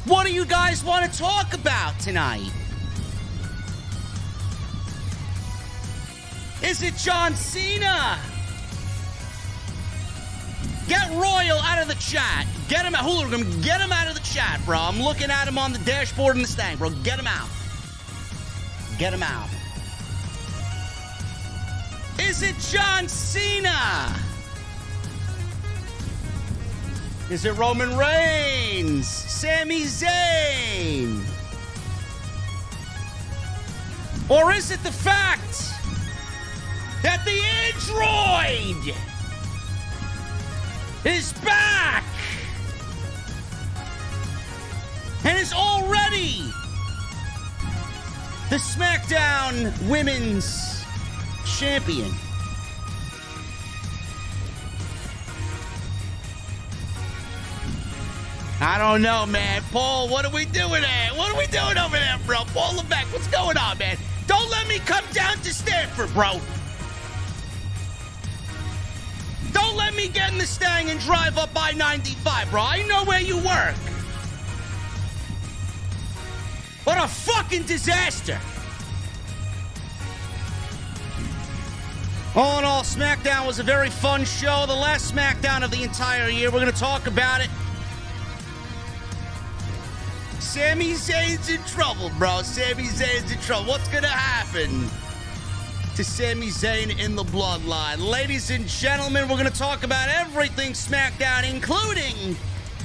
What do you guys want to talk about tonight? Is it John Cena? Get Royal out of the chat. Get him out. Hooligan, get him out of the chat, bro. I'm looking at him on the dashboard in the stand, bro. Get him out. Get him out. Is it John Cena? Is it Roman Reigns? Sami Zayn? Or is it the fact that the android is back and is already the SmackDown Women's Champion? I don't know, man. Paul, what are we doing there? What are we doing over there, bro? Paul Levesque, what's going on, man? Don't let me come down to Stanford, bro. Don't let me get in the Stang and drive up I-95, bro. I know where you work. What a fucking disaster. All in all, SmackDown was a very fun show. The last SmackDown of the entire year. We're going to talk about it. Sami Zayn's in trouble, bro. Sami Zayn's in trouble. What's going to happen to Sami Zayn in the bloodline? Ladies and gentlemen, we're going to talk about everything SmackDown, including,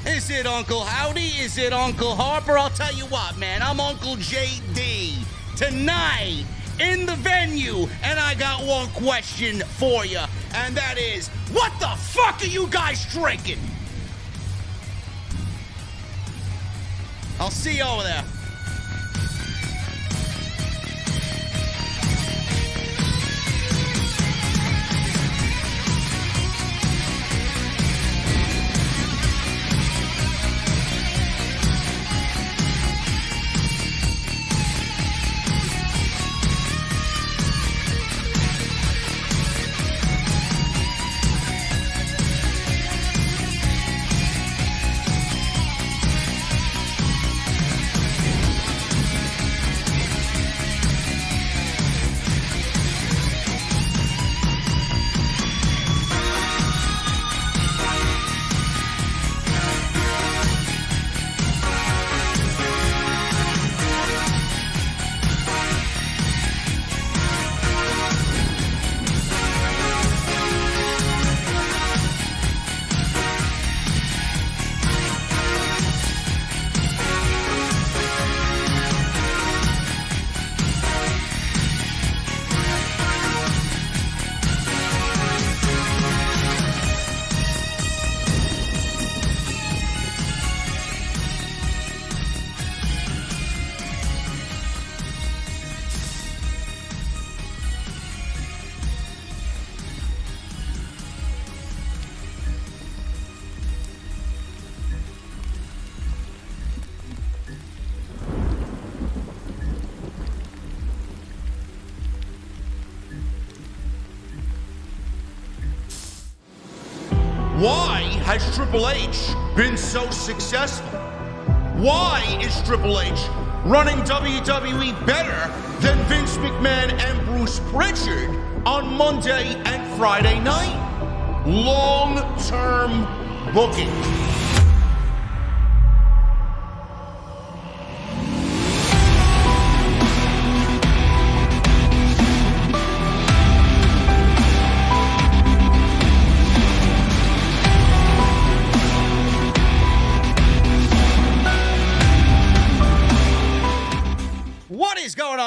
is it Uncle Howdy? Is it Uncle Harper? I'll tell you what, man. I'm Uncle JD tonight in the venue, and I got one question for you, and that is, what the fuck are you guys drinking? I'll see you over there. Why has Triple H been so successful? Why is Triple H running WWE better than Vince McMahon and Bruce Pritchard on Monday and Friday night? Long-term booking.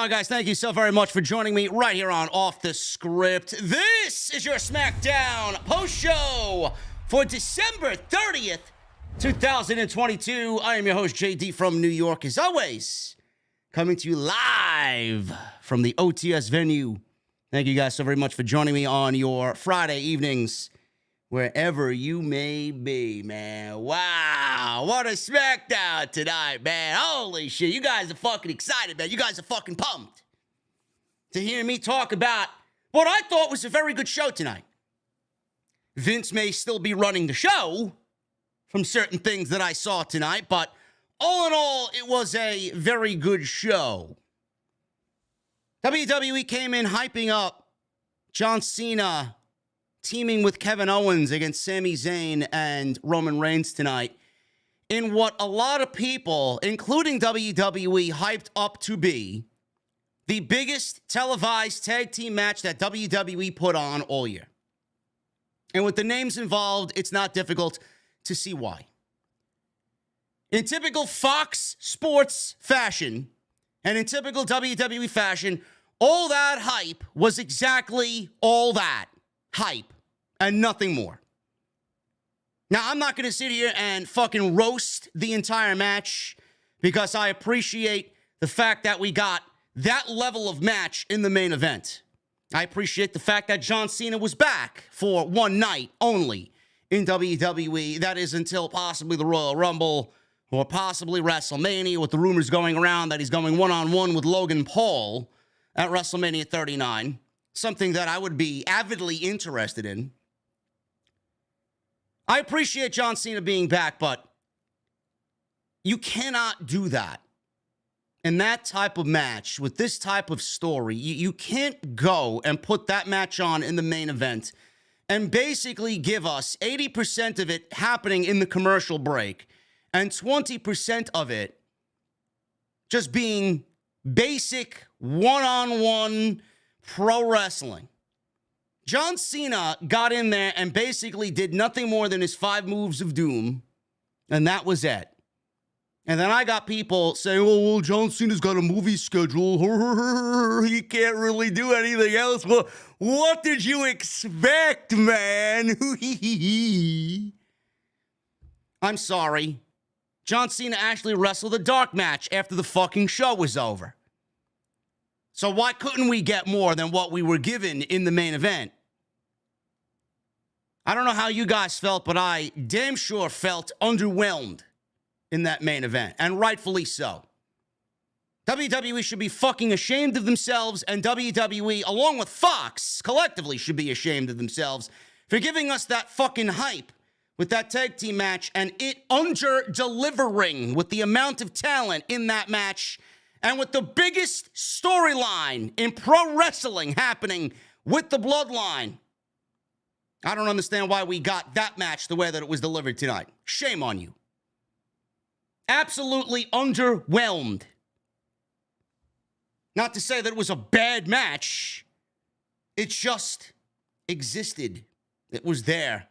Guys, thank you so very much for joining me right here on Off the Script. This is your SmackDown post show for December 30th, 2022. I am your host, JD from New York, as always, coming to you live from the OTS venue. Thank you guys so very much for joining me on your Friday evenings, wherever you may be, man. Wow, what a SmackDown tonight, man. Holy shit, you guys are fucking excited, man. You guys are fucking pumped to hear me talk about what I thought was a very good show tonight. Vince may still be running the show from certain things that I saw tonight, but all in all, it was a very good show. WWE came in hyping up John Cena teaming with Kevin Owens against Sami Zayn and Roman Reigns tonight in what a lot of people, including WWE, hyped up to be the biggest televised tag team match that WWE put on all year. And with the names involved, it's not difficult to see why. In typical Fox Sports fashion, and in typical WWE fashion, all that hype was exactly all that hype and nothing more. Now, I'm not going to sit here and fucking roast the entire match because I appreciate the fact that we got that level of match in the main event. I appreciate the fact that John Cena was back for one night only in WWE. That is until possibly the Royal Rumble or possibly WrestleMania, with the rumors going around that he's going one-on-one with Logan Paul at WrestleMania 39. Something that I would be avidly interested in. I appreciate John Cena being back, but you cannot do that. In that type of match, with this type of story, you can't go and put that match on in the main event and basically give us 80% of it happening in the commercial break and 20% of it just being basic one-on-one pro wrestling. John Cena got in there and basically did nothing more than his 5 moves of doom, and that was it. And then I got people saying, oh, well, John Cena's got a movie schedule. He can't really do anything else. Well, what did you expect, man? I'm sorry. John Cena actually wrestled a dark match after the fucking show was over. So why couldn't we get more than what we were given in the main event? I don't know how you guys felt, but I damn sure felt underwhelmed in that main event, and rightfully so. WWE should be fucking ashamed of themselves, and WWE, along with Fox, collectively should be ashamed of themselves for giving us that fucking hype with that tag team match and it under-delivering with the amount of talent in that match and with the biggest storyline in pro wrestling happening with the Bloodline. I don't understand why we got that match the way that it was delivered tonight. Shame on you. Absolutely underwhelmed. Not to say that it was a bad match. It just existed. It was there.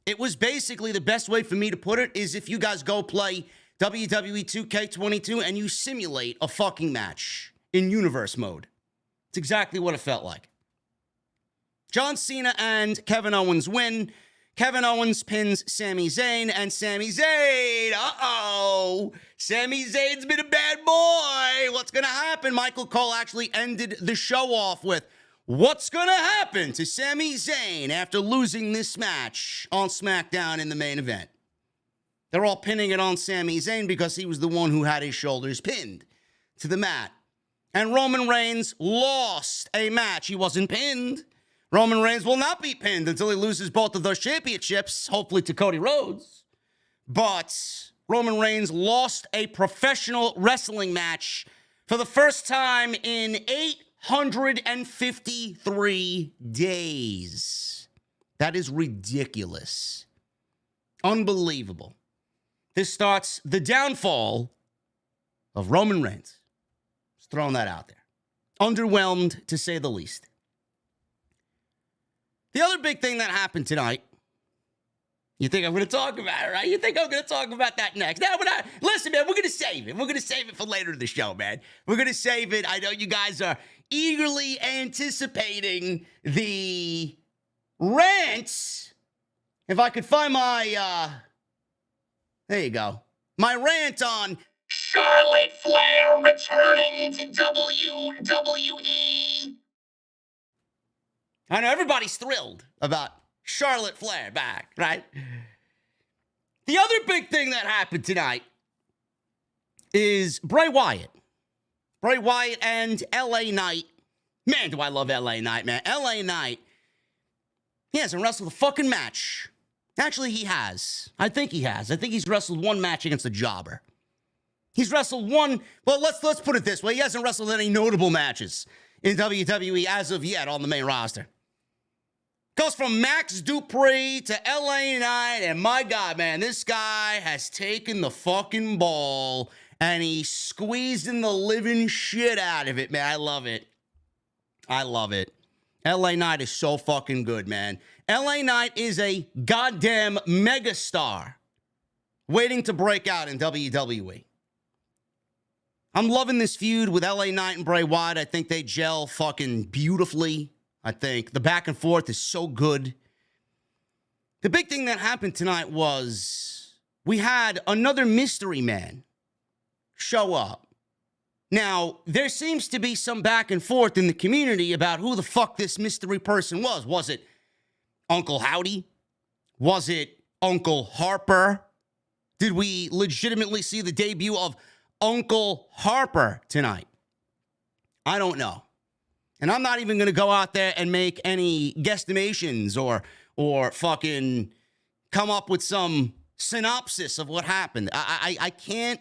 It was basically, the best way for me to put it is if you guys go play WWE 2K22 and you simulate a fucking match in universe mode. It's exactly what it felt like. John Cena and Kevin Owens win. Kevin Owens pins Sami Zayn, and Sami Zayn, Sami Zayn's been a bad boy. What's going to happen? Michael Cole actually ended the show off with, what's going to happen to Sami Zayn after losing this match on SmackDown in the main event? They're all pinning it on Sami Zayn because he was the one who had his shoulders pinned to the mat. And Roman Reigns lost a match. He wasn't pinned. Roman Reigns will not be pinned until he loses both of those championships, hopefully to Cody Rhodes. But Roman Reigns lost a professional wrestling match for the first time in 853 days. That is ridiculous. Unbelievable. This starts the downfall of Roman Reigns. Just throwing that out there. Underwhelmed, to say the least. The other big thing that happened tonight, you think I'm going to talk about it, right? You think I'm going to talk about that next. No, but listen, man, we're going to save it. We're going to save it for later in the show, man. We're going to save it. I know you guys are eagerly anticipating the rants. If I could find my, there you go. My rant on Charlotte Flair returning to WWE. I know everybody's thrilled about Charlotte Flair back, right? The other big thing that happened tonight is Bray Wyatt. Bray Wyatt and LA Knight. Man, do I love LA Knight, man. LA Knight. He hasn't wrestled a fucking match. Actually, he has. I think he has. I think he's wrestled one match against a jobber. He's wrestled one, well, let's put it this way. He hasn't wrestled any notable matches in WWE as of yet on the main roster. Goes from Max Dupree to LA Knight, and my God, man, this guy has taken the fucking ball and he's squeezing the living shit out of it, man. I love it. I love it. LA Knight is so fucking good, man. LA Knight is a goddamn megastar waiting to break out in WWE. I'm loving this feud with LA Knight and Bray Wyatt. I think they gel fucking beautifully. I think the back and forth is so good. The big thing that happened tonight was we had another mystery man show up. Now, there seems to be some back and forth in the community about who the fuck this mystery person was. Was it Uncle Howdy? Was it Uncle Harper? Did we legitimately see the debut of Uncle Harper tonight? I don't know. And I'm not even going to go out there and make any guesstimations or fucking come up with some synopsis of what happened. I can't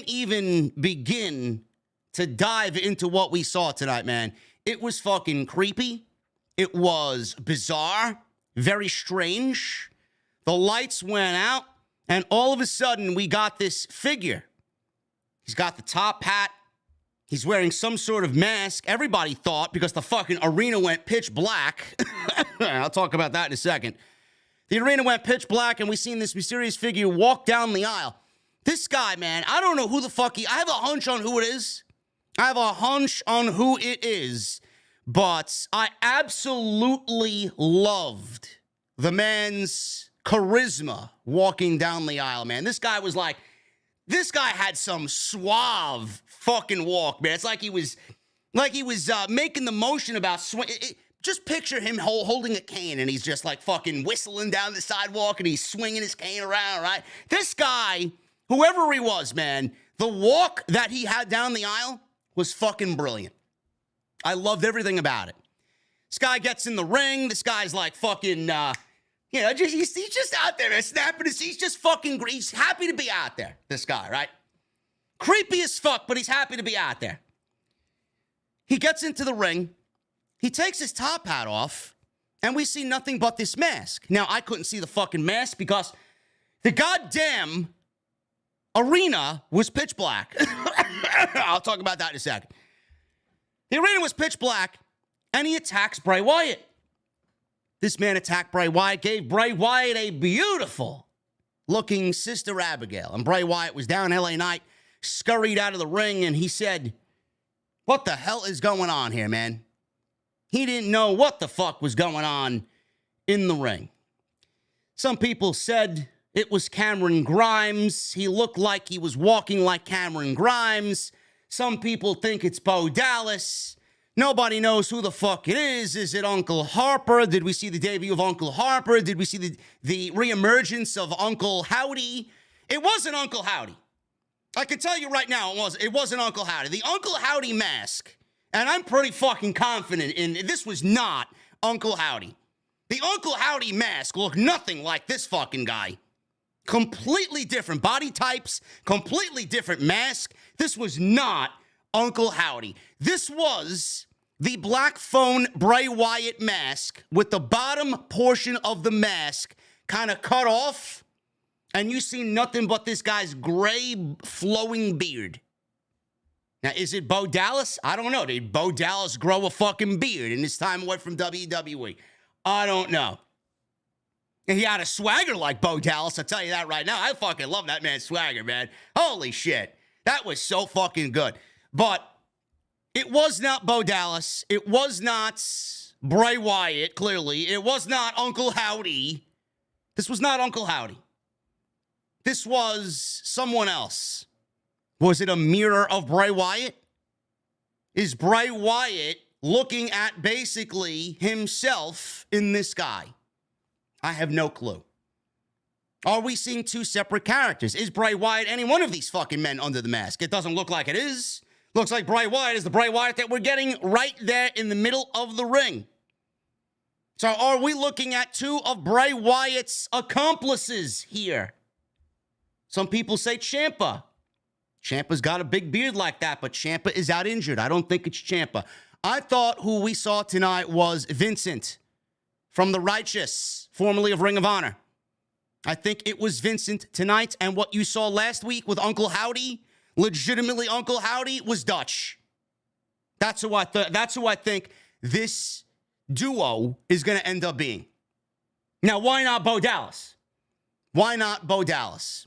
even begin to dive into what we saw tonight, man. It was fucking creepy. It was bizarre, very strange. The lights went out, and all of a sudden, we got this figure. He's got the top hat. He's wearing some sort of mask. Everybody thought, because the fucking arena went pitch black. I'll talk about that in a second. The arena went pitch black, and we seen this mysterious figure walk down the aisle. This guy, man, I don't know who the fuck I have a hunch on who it is. But I absolutely loved the man's charisma walking down the aisle, man. This guy had some suave fucking walk, man. It's like he was making the motion about swing. Just picture him holding a cane and he's just like fucking whistling down the sidewalk and he's swinging his cane around, right? This guy, whoever he was, man, the walk that he had down the aisle was fucking brilliant. I loved everything about it. This guy gets in the ring. This guy's like fucking, he's just out there, man, snapping his, he's just fucking, he's happy to be out there, this guy, right? Creepy as fuck, but he's happy to be out there. He gets into the ring. He takes his top hat off, and we see nothing but this mask. Now, I couldn't see the fucking mask because the goddamn arena was pitch black. I'll talk about that in a second. The arena was pitch black, and he attacks Bray Wyatt. This man attacked Bray Wyatt, gave Bray Wyatt a beautiful-looking Sister Abigail. And Bray Wyatt was down LA Knight, scurried out of the ring, and he said, "What the hell is going on here, man?" He didn't know what the fuck was going on in the ring. Some people said it was Cameron Grimes. He looked like he was walking like Cameron Grimes. Some people think it's Bo Dallas. Nobody knows who the fuck it is. Is it Uncle Harper? Did we see the debut of Uncle Harper? Did we see the reemergence of Uncle Howdy? It wasn't Uncle Howdy. I can tell you right now, it wasn't Uncle Howdy. The Uncle Howdy mask, and I'm pretty fucking confident in this, was not Uncle Howdy. The Uncle Howdy mask looked nothing like this fucking guy. Completely different body types, completely different mask. This was not Uncle Howdy. This was the black phone Bray Wyatt mask with the bottom portion of the mask kind of cut off, and you see nothing but this guy's gray flowing beard. Now, is it Bo Dallas? I don't know. Did Bo Dallas grow a fucking beard in his time away from WWE? I don't know. And he had a swagger like Bo Dallas, I'll tell you that right now. I fucking love that man's swagger, man. Holy shit. That was so fucking good. But it was not Bo Dallas. It was not Bray Wyatt, clearly. It was not Uncle Howdy. This was not Uncle Howdy. This was someone else. Was it a mirror of Bray Wyatt? Is Bray Wyatt looking at basically himself in this guy? I have no clue. Are we seeing two separate characters? Is Bray Wyatt any one of these fucking men under the mask? It doesn't look like it is. Looks like Bray Wyatt is the Bray Wyatt that we're getting right there in the middle of the ring. So are we looking at two of Bray Wyatt's accomplices here? Some people say Ciampa Ciampa's got a big beard like that, but Ciampa is out injured. I don't think it's Ciampa. I thought who we saw tonight was Vincent from The Righteous, formerly of Ring of Honor. I think it was Vincent tonight, and what you saw last week with Uncle Howdy, legitimately Uncle Howdy, was Dutch. That's who I think this duo is going to end up being. Now, why not Bo Dallas? Why not Bo Dallas?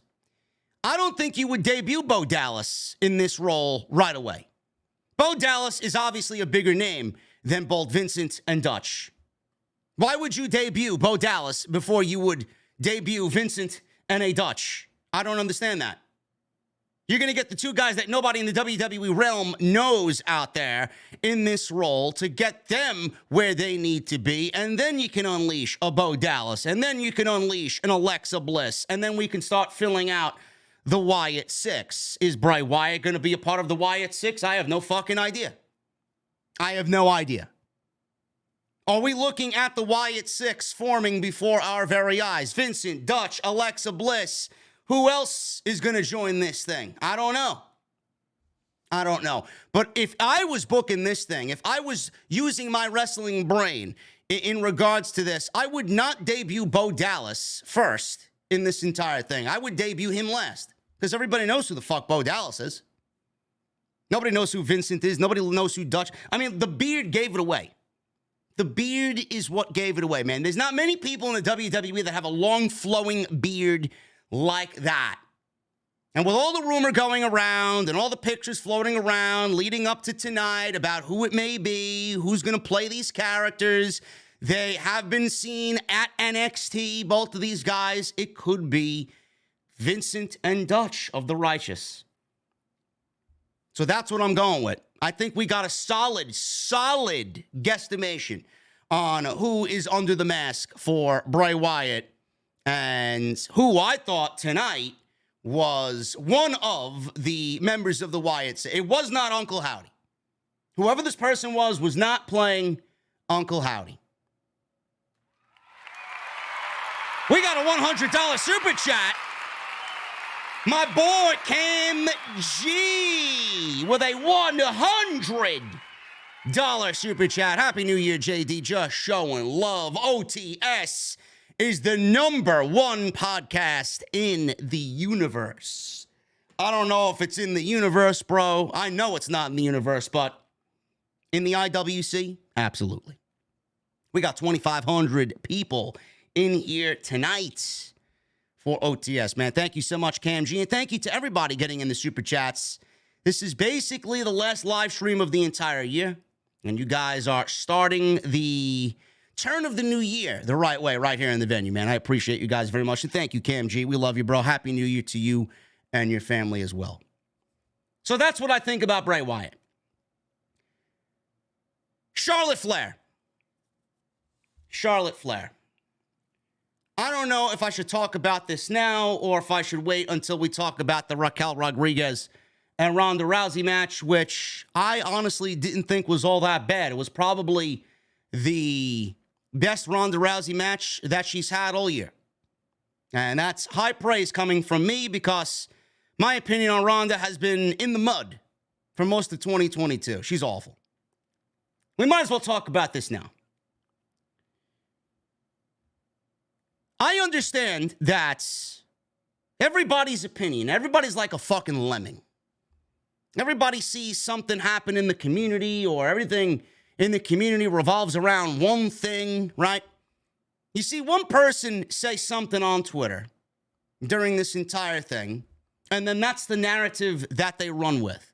I don't think you would debut Bo Dallas in this role right away. Bo Dallas is obviously a bigger name than both Vincent and Dutch. Why would you debut Bo Dallas before you would debut Vincent and a Dutch? I don't understand that. You're going to get the two guys that nobody in the WWE realm knows out there in this role to get them where they need to be, and then you can unleash a Bo Dallas, and then you can unleash an Alexa Bliss, and then we can start filling out the Wyatt Six. Is Bray Wyatt going to be a part of the Wyatt Six? I have no fucking idea. I have no idea. Are we looking at the Wyatt Six forming before our very eyes? Vincent, Dutch, Alexa Bliss. Who else is going to join this thing? I don't know. But if I was booking this thing, if I was using my wrestling brain in regards to this, I would not debut Bo Dallas first in this entire thing. I would debut him last because everybody knows who the fuck Bo Dallas is. Nobody knows who Vincent is. Nobody knows who Dutch. I mean, the beard gave it away. The beard is what gave it away, man. There's not many people in the WWE that have a long flowing beard like that. And with all the rumor going around and all the pictures floating around leading up to tonight about who it may be, who's going to play these characters, they have been seen at NXT, both of these guys. It could be Vincent and Dutch of The Righteous. So that's what I'm going with. I think we got a solid guesstimation on who is under the mask for Bray Wyatt, and who I thought tonight was one of the members of the Wyatt. It was not Uncle Howdy. Whoever this person was not playing Uncle Howdy. We got a $100 super chat. My boy Cam G with a $100 super chat. Happy New Year, JD. Just showing love. OTS is the #1 podcast in the universe. I don't know if it's in the universe, bro. I know it's not in the universe, but in the IWC, absolutely. We got 2,500 people in here tonight for OTS, man. Thank you so much, Cam G, and thank you to everybody getting in the super chats. This is basically the last live stream of the entire year, and you guys are starting the turn of the new year the right way right here in the venue, man. I appreciate you guys very much, and thank you, Cam G. We love you, bro. Happy New Year to you and your family as well. So that's what I think about Bray Wyatt. Charlotte Flair. I don't know if I should talk about this now or if I should wait until we talk about the Raquel Rodriguez and Ronda Rousey match, which I honestly didn't think was all that bad. It was probably the best Ronda Rousey match that she's had all year. And that's high praise coming from me because my opinion on Ronda has been in the mud for most of 2022. She's awful. We might as well talk about this now. I understand that everybody's opinion, everybody's like a fucking lemming. Everybody sees something happen in the community or everything in the community revolves around one thing, right? You see one person say something on Twitter during this entire thing, and then that's the narrative that they run with.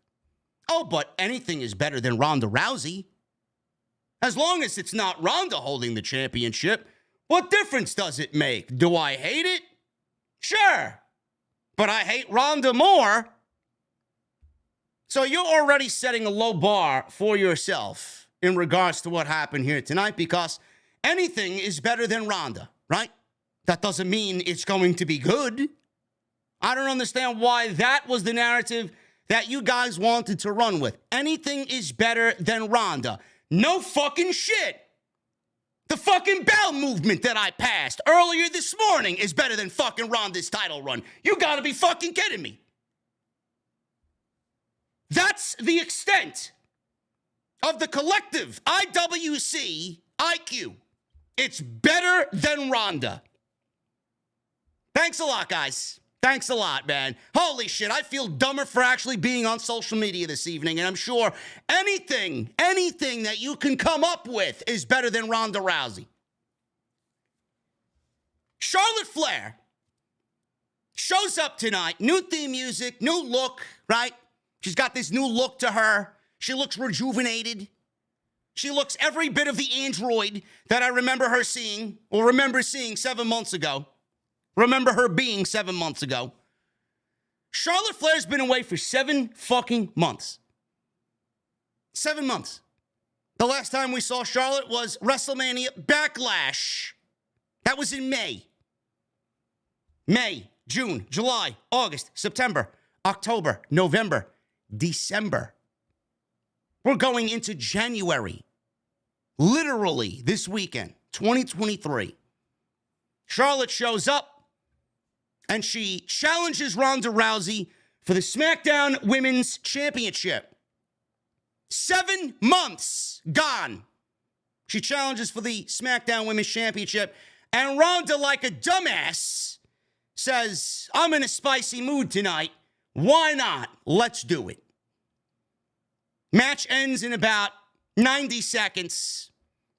Oh, but anything is better than Ronda Rousey. As long as it's not Ronda holding the championship, what difference does it make? Do I hate it? Sure. But I hate Ronda more. So you're already setting a low bar for yourself in regards to what happened here tonight because anything is better than Ronda, right? That doesn't mean it's going to be good. I don't understand why that was the narrative that you guys wanted to run with. Anything is better than Ronda. No fucking shit. The fucking bowel movement that I passed earlier this morning is better than fucking Ronda's title run. You gotta be fucking kidding me. That's the extent of the collective IWC IQ. It's better than Ronda. Thanks a lot, guys. Thanks a lot, man. Holy shit, I feel dumber for actually being on social media this evening, and I'm sure anything that you can come up with is better than Ronda Rousey. Charlotte Flair shows up tonight, new theme music, new look, right? She's got this new look to her. She looks rejuvenated. She looks every bit of the android that I remember her seeing, or remember seeing 7 months ago. Remember her being 7 months ago. Charlotte Flair's been away for 7 fucking months. 7 months. The last time we saw Charlotte was WrestleMania Backlash. That was in May. May, June, July, August, September, October, November, December. We're going into January. Literally this weekend, 2023. Charlotte shows up and she challenges Ronda Rousey for the SmackDown Women's Championship. 7 months gone. She challenges for the SmackDown Women's Championship, and Ronda, like a dumbass, says, I'm in a spicy mood tonight. Why not? Let's do it. Match ends in about 90 seconds.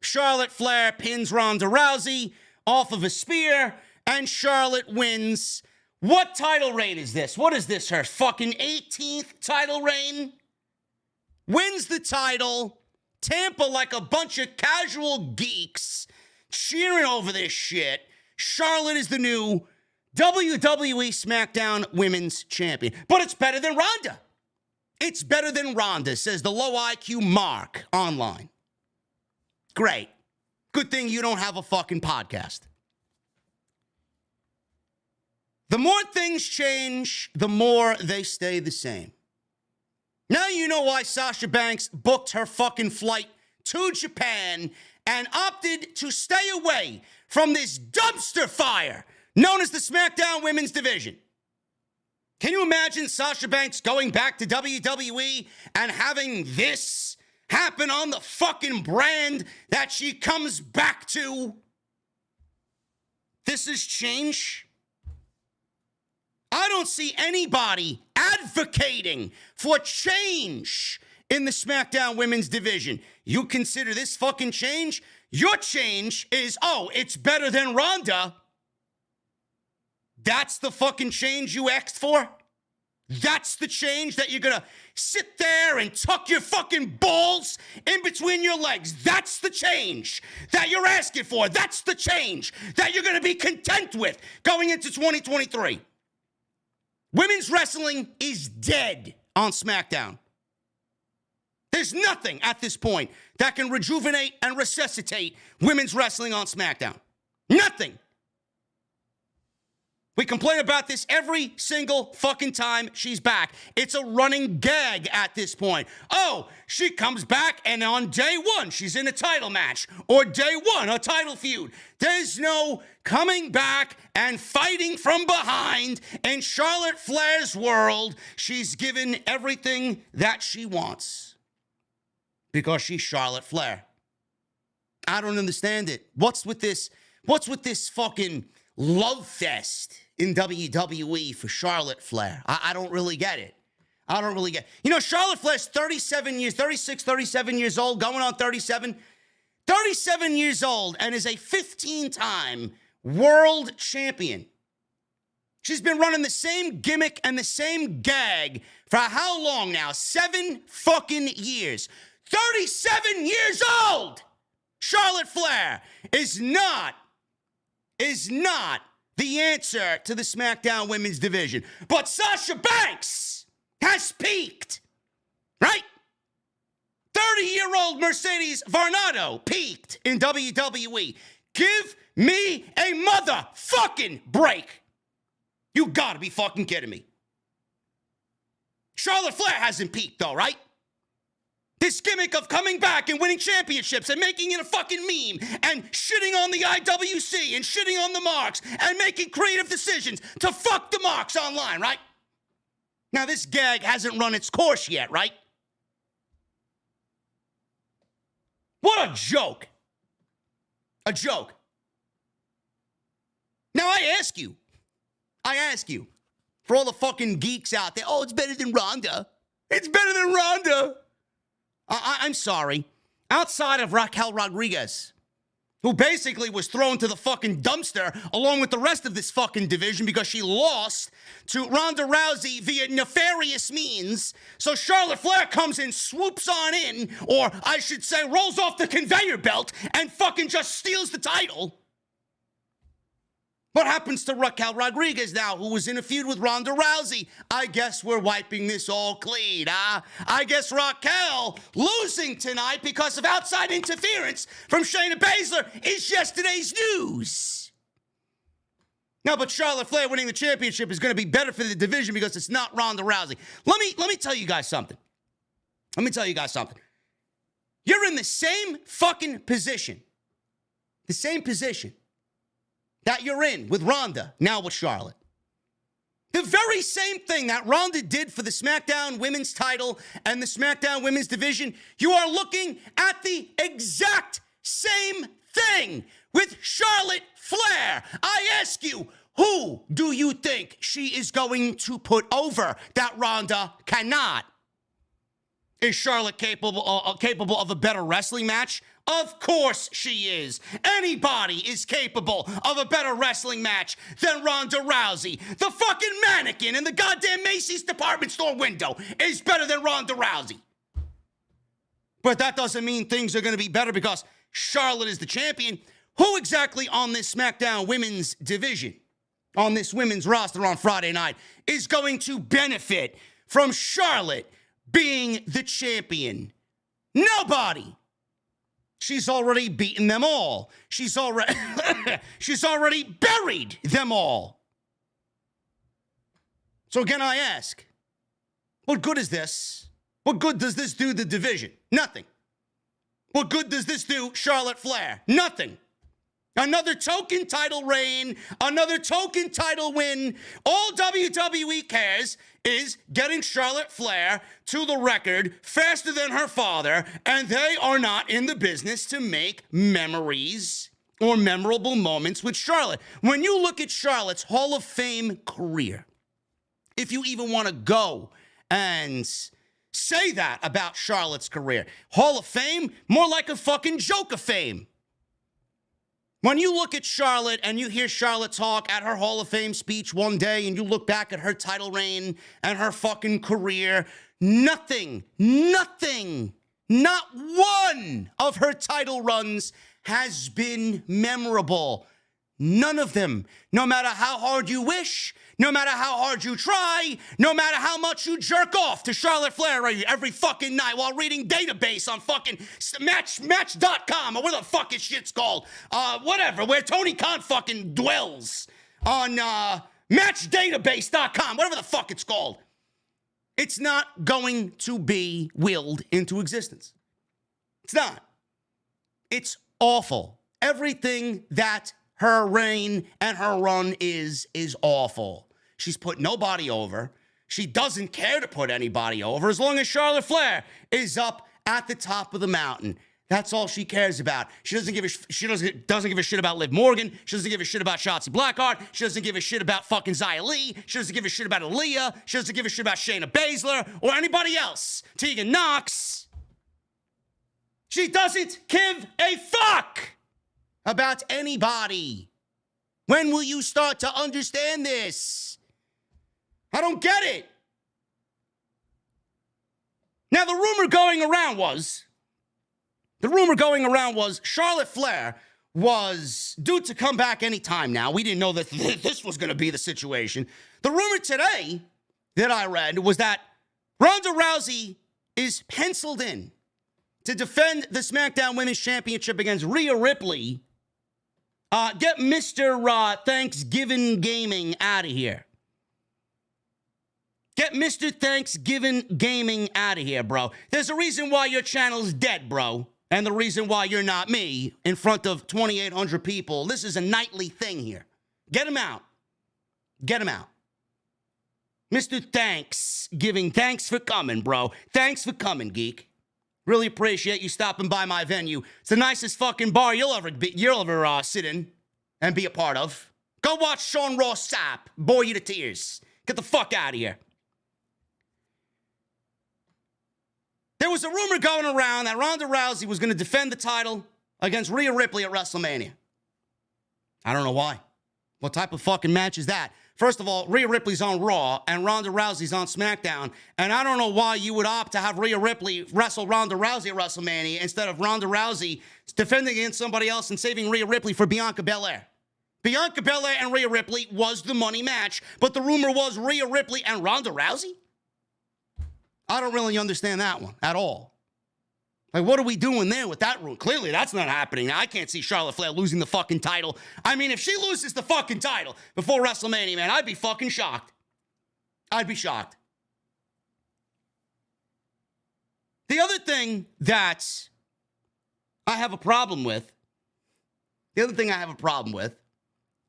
Charlotte Flair pins Ronda Rousey off of a spear, and Charlotte wins. What title reign is this? What is this, her fucking 18th title reign? Wins the title. Tampa like a bunch of casual geeks cheering over this shit. Charlotte is the new WWE SmackDown Women's Champion. But it's better than Ronda. It's better than Ronda, says the low IQ Mark online. Great. Good thing you don't have a fucking podcast. The more things change, the more they stay the same. Now you know why Sasha Banks booked her fucking flight to Japan and opted to stay away from this dumpster fire known as the SmackDown Women's Division. Can you imagine Sasha Banks going back to WWE and having this happen on the fucking brand that she comes back to? This is change. I don't see anybody advocating for change in the SmackDown Women's Division. You consider this fucking change? Your change is, oh, it's better than Ronda. That's the fucking change you asked for? That's the change that you're gonna sit there and tuck your fucking balls in between your legs? That's the change that you're asking for? That's the change that you're gonna be content with going into 2023? Women's wrestling is dead on SmackDown. There's nothing at this point that can rejuvenate and resuscitate women's wrestling on SmackDown. Nothing. We complain about this every single fucking time she's back. It's a running gag at this point. Oh, she comes back and on day one, she's in a title match. Or day one, a title feud. There's no coming back and fighting from behind. In Charlotte Flair's world, she's given everything that she wants. Because she's Charlotte Flair. I don't understand it. What's with this fucking love fest in WWE for Charlotte Flair? I don't really get it. I don't really get it. You know, Charlotte Flair's 37 years old, going on 37. 37 years old and is a 15-time world champion. She's been running the same gimmick and the same gag for how long now? 7 fucking years. 37 years old! Charlotte Flair is not the answer to the SmackDown Women's Division. But Sasha Banks has peaked, right? 30-year-old Mercedes Varnado peaked in WWE. Give me a motherfucking break. You gotta be fucking kidding me. Charlotte Flair hasn't peaked though, right? This gimmick of coming back and winning championships and making it a fucking meme and shitting on the IWC and shitting on the marks and making creative decisions to fuck the marks online, right? Now, this gag hasn't run its course yet, right? What a joke. A joke. Now, I ask you, for all the fucking geeks out there, oh, it's better than Ronda. It's better than Ronda. I'm sorry. Outside of Raquel Rodriguez, who basically was thrown to the fucking dumpster along with the rest of this fucking division because she lost to Ronda Rousey via nefarious means. So Charlotte Flair comes in, swoops on in, or I should say rolls off the conveyor belt and fucking just steals the title. What happens to Raquel Rodriguez now, who was in a feud with Ronda Rousey? I guess we're wiping this all clean, huh? I guess Raquel losing tonight because of outside interference from Shayna Baszler is yesterday's news. No, but Charlotte Flair winning the championship is going to be better for the division because it's not Ronda Rousey. Let me tell you guys something. You're in the same fucking position. The same position that you're in with Ronda, now with Charlotte. The very same thing that Ronda did for the SmackDown Women's title and the SmackDown Women's division, you are looking at the exact same thing with Charlotte Flair. I ask you, who do you think she is going to put over that Ronda cannot? Is Charlotte capable of a better wrestling match? Of course she is. Anybody is capable of a better wrestling match than Ronda Rousey. The fucking mannequin in the goddamn Macy's department store window is better than Ronda Rousey. But that doesn't mean things are going to be better because Charlotte is the champion. Who exactly on this SmackDown women's division, on this women's roster on Friday night, is going to benefit from Charlotte being the champion? Nobody. She's already beaten them all. She's already buried them all. So again, I ask, what good is this? What good does this do the division? Nothing. What good does this do Charlotte Flair? Nothing. Another token title reign, another token title win. All WWE cares is getting Charlotte Flair to the record faster than her father, and they are not in the business to make memories or memorable moments with Charlotte. When you look at Charlotte's Hall of Fame career, if you even want to go and say that about Charlotte's career, Hall of Fame, more like a fucking joke of fame. When you look at Charlotte and you hear Charlotte talk at her Hall of Fame speech one day and you look back at her title reign and her fucking career, nothing, not one of her title runs has been memorable. None of them. No matter how hard you wish, no matter how hard you try, no matter how much you jerk off to Charlotte Flair every fucking night while reading database on fucking match.com or whatever the fucking shit's called. Whatever, where Tony Khan fucking dwells on matchdatabase.com, whatever the fuck it's called. It's not going to be willed into existence. It's not. It's awful. Everything that her reign and her run is awful. She's put nobody over. She doesn't care to put anybody over as long as Charlotte Flair is up at the top of the mountain. That's all she cares about. She doesn't give a shit about Liv Morgan. She doesn't give a shit about Shotzi Blackheart. She doesn't give a shit about fucking Xia Li. She doesn't give a shit about Aaliyah. She doesn't give a shit about Shayna Baszler or anybody else. Tegan Knox. She doesn't give a fuck about anybody. When will you start to understand this? I don't get it. Now, the rumor going around was Charlotte Flair was due to come back anytime now. We didn't know that this was going to be the situation. The rumor today that I read was that Ronda Rousey is penciled in to defend the SmackDown Women's Championship against Rhea Ripley. Get Mr. Thanksgiving Gaming out of here. Get Mr. Thanksgiving Gaming out of here, bro. There's a reason why your channel's dead, bro. And the reason why you're not me in front of 2,800 people. This is a nightly thing here. Get him out. Get him out. Mr. Thanks giving. Thanks for coming, bro. Thanks for coming, geek. Really appreciate you stopping by my venue. It's the nicest fucking bar you'll ever sit in and be a part of. Go watch Sean Ross Sapp bore you to tears. Get the fuck out of here. There was a rumor going around that Ronda Rousey was going to defend the title against Rhea Ripley at WrestleMania. I don't know why. What type of fucking match is that? First of all, Rhea Ripley's on Raw and Ronda Rousey's on SmackDown. And I don't know why you would opt to have Rhea Ripley wrestle Ronda Rousey at WrestleMania instead of Ronda Rousey defending against somebody else and saving Rhea Ripley for Bianca Belair. Bianca Belair and Rhea Ripley was the money match, but the rumor was Rhea Ripley and Ronda Rousey? I don't really understand that one at all. Like, what are we doing there with that rule? Clearly, that's not happening. Now, I can't see Charlotte Flair losing the fucking title. I mean, if she loses the fucking title before WrestleMania, man, I'd be fucking shocked. I'd be shocked. The other thing that I have a problem with,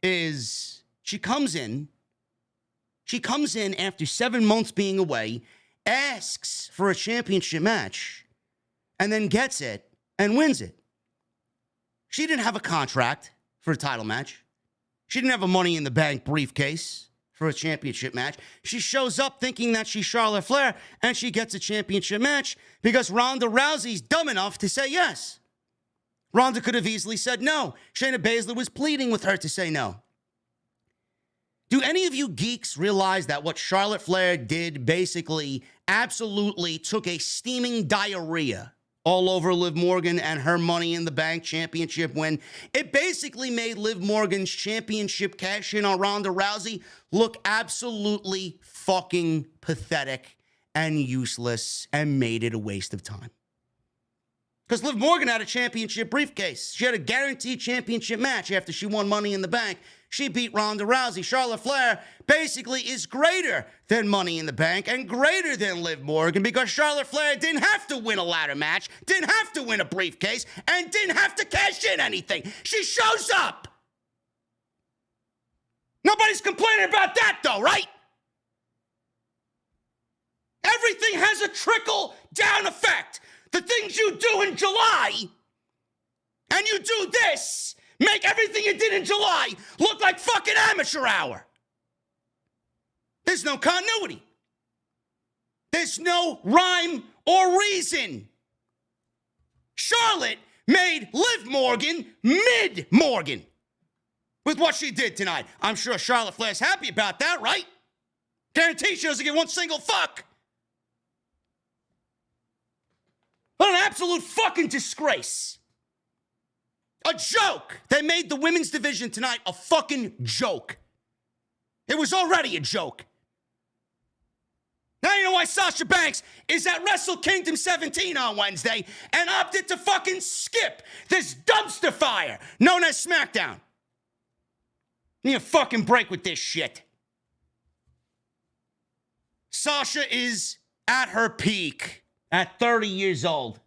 is she comes in after 7 months being away, asks for a championship match, and then gets it and wins it. She didn't have a contract for a title match. She didn't have a Money in the Bank briefcase for a championship match. She shows up thinking that she's Charlotte Flair, and she gets a championship match because Ronda Rousey's dumb enough to say yes. Ronda could have easily said no. Shayna Baszler was pleading with her to say no. Do any of you geeks realize that what Charlotte Flair did basically absolutely took a steaming diarrhea all over Liv Morgan and her Money in the Bank championship win? It basically made Liv Morgan's championship cash-in on Ronda Rousey look absolutely fucking pathetic and useless and made it a waste of time. Because Liv Morgan had a championship briefcase. She had a guaranteed championship match after she won Money in the Bank. She beat Ronda Rousey. Charlotte Flair basically is greater than Money in the Bank and greater than Liv Morgan because Charlotte Flair didn't have to win a ladder match, didn't have to win a briefcase, and didn't have to cash in anything. She shows up. Nobody's complaining about that though, right? Everything has a trickle-down effect. The things you do in July, and you do this, make everything you did in July look like fucking amateur hour. There's no continuity. There's no rhyme or reason. Charlotte made Liv Morgan mid-Morgan with what she did tonight. I'm sure Charlotte Flair's happy about that, right? Guarantee she doesn't get one single fuck. What an absolute fucking disgrace. A joke. They made the women's division tonight a fucking joke. It was already a joke. Now you know why Sasha Banks is at Wrestle Kingdom 17 on Wednesday and opted to fucking skip this dumpster fire known as SmackDown. Need a fucking break with this shit. Sasha is at her peak. At 30 years old.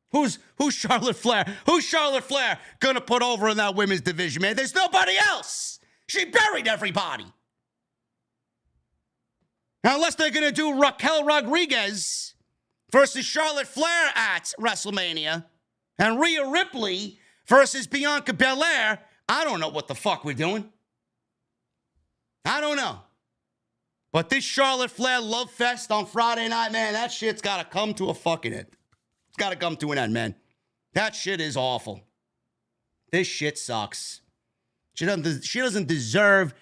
Who's Charlotte Flair? Who's Charlotte Flair gonna put over in that women's division, man? There's nobody else. She buried everybody. Now, unless they're gonna do Raquel Rodriguez versus Charlotte Flair at WrestleMania and Rhea Ripley versus Bianca Belair, I don't know what the fuck we're doing. I don't know. But this Charlotte Flair love fest on Friday night, man, that shit's got to come to a fucking end. It's got to come to an end, man. That shit is awful. This shit sucks. She doesn't deserve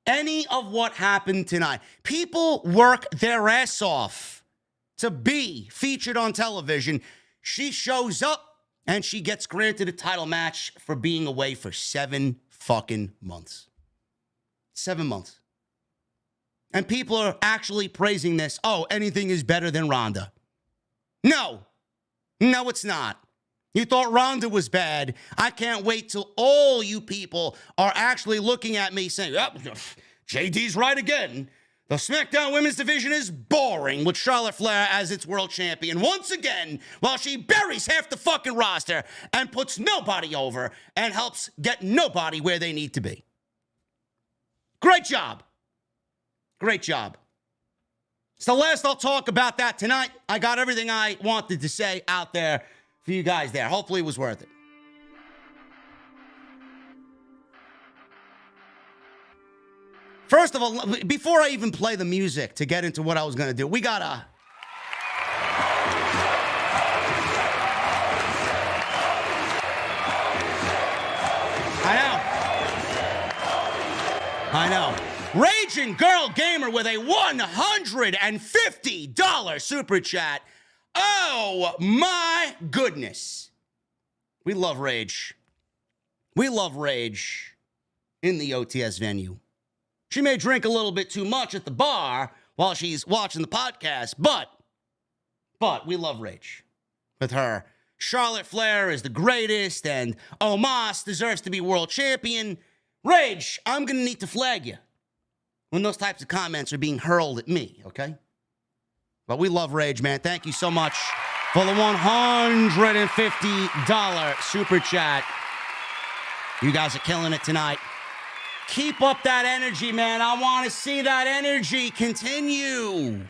any of what happened tonight. People work their ass off to be featured on television. She shows up and she gets granted a title match for being away for 7 fucking months. 7 months. And people are actually praising this. Oh, anything is better than Ronda. No. No, it's not. You thought Ronda was bad. I can't wait till all you people are actually looking at me saying, oh, JD's right again. The SmackDown Women's Division is boring with Charlotte Flair as its world champion. Once again, while she buries half the fucking roster and puts nobody over and helps get nobody where they need to be. Great job. Great job. It's the last I'll talk about that tonight. I got everything I wanted to say out there for you guys there. Hopefully it was worth it. First of all, before I even play the music to get into what I was going to do, we gotta... I know. Raging Girl Gamer with a $150 super chat. Oh, my goodness. We love Rage. We love Rage in the OTS venue. She may drink a little bit too much at the bar while she's watching the podcast, but we love Rage. With her, Charlotte Flair is the greatest, and Omos deserves to be world champion. Rage, I'm going to need to flag you when those types of comments are being hurled at me, okay? But we love Rage, man. Thank you so much for the $150 super chat. You guys are killing it tonight. Keep up that energy, man. I want to see that energy continue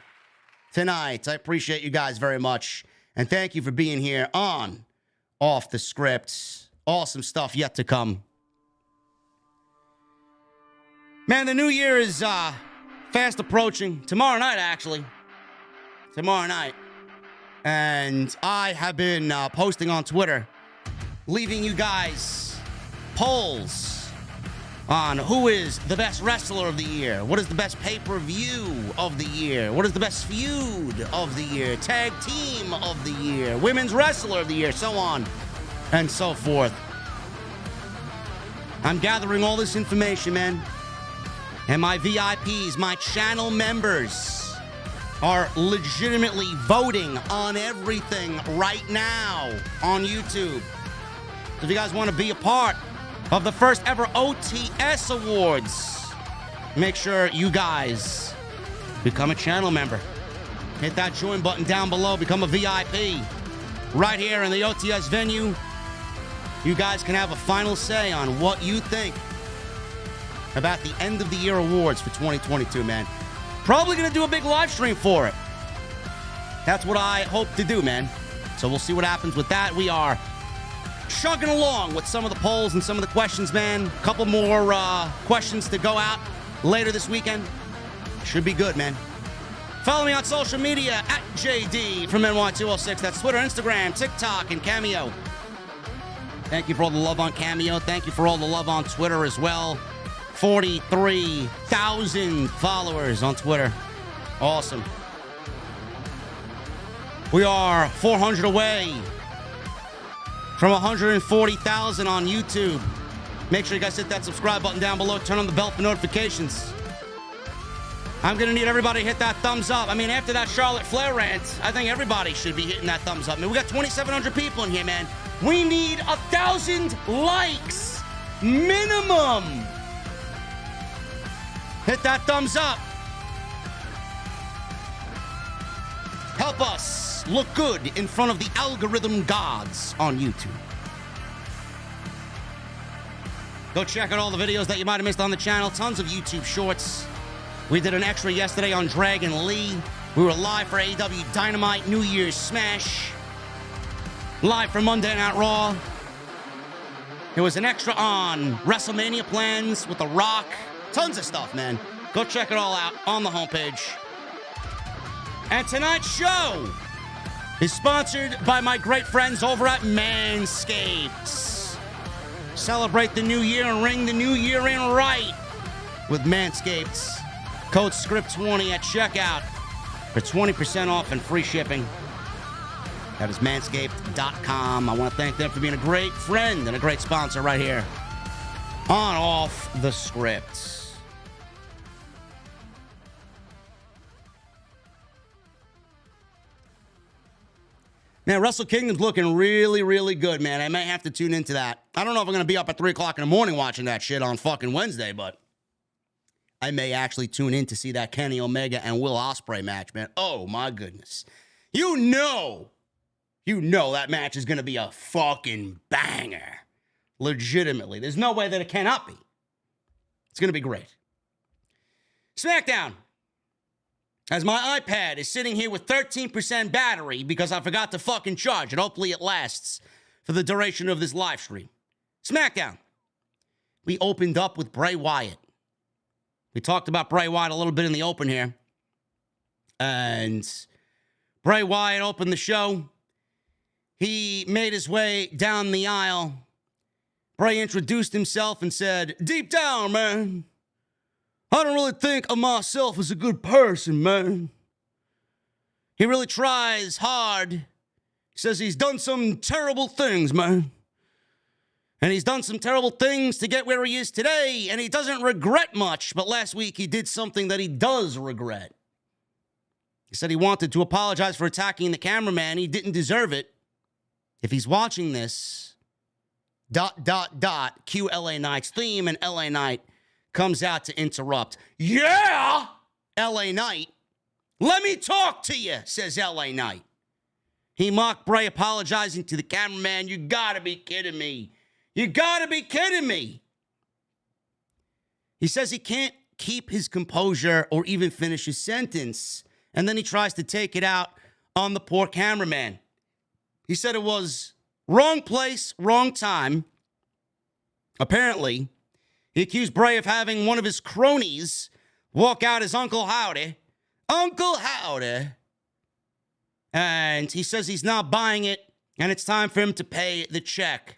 tonight. I appreciate you guys very much. And thank you for being here on Off the Script. Awesome stuff yet to come. Man, the new year is fast approaching. Tomorrow night, actually. Tomorrow night. And I have been posting on Twitter, leaving you guys polls on who is the best wrestler of the year, what is the best pay-per-view of the year, what is the best feud of the year, tag team of the year, women's wrestler of the year, so on and so forth. I'm gathering all this information, man. And my VIPs, my channel members, are legitimately voting on everything right now on YouTube. So if you guys want to be a part of the first ever OTS Awards, make sure you guys become a channel member. Hit that join button down below, become a VIP. Right here in the OTS venue, you guys can have a final say on what you think about the end of the year awards for 2022, man. Probably gonna do a big live stream for it. That's what I hope to do, man. So we'll see what happens with that. We are chugging along with some of the polls and some of the questions, man. A couple more questions to go out later this weekend. Should be good, man. Follow me on social media at JDfromNY206. That's Twitter, Instagram, TikTok, and Cameo. Thank you for all the love on Cameo. Thank you for all the love on Twitter as well. 43,000 followers on Twitter. Awesome. We are 400 away from 140,000 on YouTube. Make sure you guys hit that subscribe button down below. Turn on the bell for notifications. I'm going to need everybody to hit that thumbs up. I mean, after that Charlotte Flair rant, I think everybody should be hitting that thumbs up. I mean, we got 2,700 people in here, man. We need 1,000 likes minimum. Hit that thumbs up. Help us look good in front of the algorithm gods on YouTube. Go check out all the videos that you might have missed on the channel. Tons of YouTube shorts. We did an extra yesterday on Dragon Lee. We were live for AEW Dynamite New Year's Smash. Live for Monday Night Raw. There was an extra on WrestleMania plans with The Rock. Tons of stuff, man. Go check it all out on the homepage. And tonight's show is sponsored by my great friends over at Manscaped. Celebrate the new year and ring the new year in right with Manscaped. Code SCRIPT20 at checkout for 20% off and free shipping. That is manscaped.com. I want to thank them for being a great friend and a great sponsor right here on Off the Script. Man, Wrestle Kingdom's looking really, really good, man. I may have to tune into that. I don't know if I'm going to be up at 3 o'clock in the morning watching that shit on fucking Wednesday, but I may actually tune in to see that Kenny Omega and Will Ospreay match, man. Oh, my goodness. You know that match is going to be a fucking banger. Legitimately. There's no way that it cannot be. It's going to be great. SmackDown. as my iPad is sitting here with 13% battery because I forgot to fucking charge it. Hopefully it lasts for the duration of this live stream. SmackDown. We opened up with Bray Wyatt. We talked about Bray Wyatt a little bit in the open here. And Bray Wyatt opened the show. He made his way down the aisle. Bray introduced himself and said, "Deep down, man, I don't really think of myself as a good person, man." He really tries hard. He says he's done some terrible things, man. And he's done some terrible things to get where he is today, and he doesn't regret much. But last week, he did something that he does regret. He said he wanted to apologize for attacking the cameraman. He didn't deserve it. If he's watching this, ... cue LA Knight's theme, and LA Knight comes out to interrupt. "Yeah, LA Knight, let me talk to you," says LA Knight. He mocked Bray apologizing to the cameraman. You gotta be kidding me. You gotta be kidding me. He says he can't keep his composure or even finish his sentence. And then he tries to take it out on the poor cameraman. He said it was wrong place, wrong time. Apparently, he accused Bray of having one of his cronies walk out as Uncle Howdy. Uncle Howdy. And he says he's not buying it, and it's time for him to pay the check.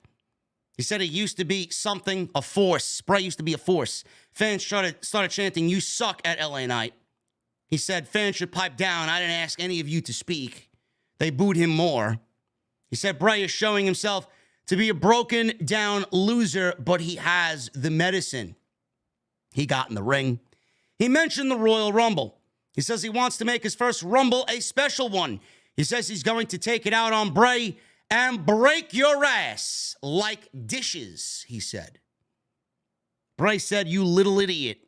He said he used to be something, a force. Bray used to be a force. Fans started chanting, "You suck," at LA Knight. He said fans should pipe down. I didn't ask any of you to speak. They booed him more. He said Bray is showing himself to be a broken down loser, but he has the medicine. He got in the ring. He mentioned the Royal Rumble. He says he wants to make his first Rumble a special one. He says he's going to take it out on Bray and break your ass like dishes, he said. Bray said, "You little idiot."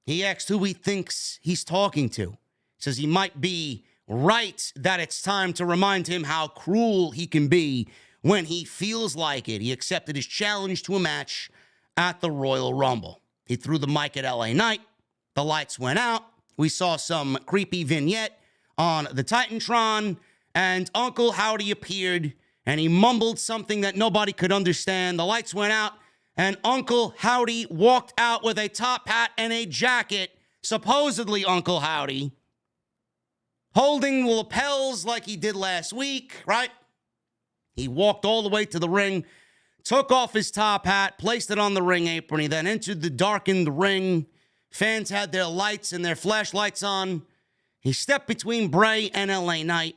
He asked who he thinks he's talking to. He says he might be right that it's time to remind him how cruel he can be when he feels like it. He accepted his challenge to a match at the Royal Rumble. He threw the mic at LA Knight. The lights went out. We saw some creepy vignette on the Titantron, and Uncle Howdy appeared, and he mumbled something that nobody could understand. The lights went out, and Uncle Howdy walked out with a top hat and a jacket, supposedly Uncle Howdy, holding the lapels like he did last week, right? He walked all the way to the ring, took off his top hat, placed it on the ring apron. He then entered the darkened ring. Fans had their lights and their flashlights on. He stepped between Bray and LA Knight.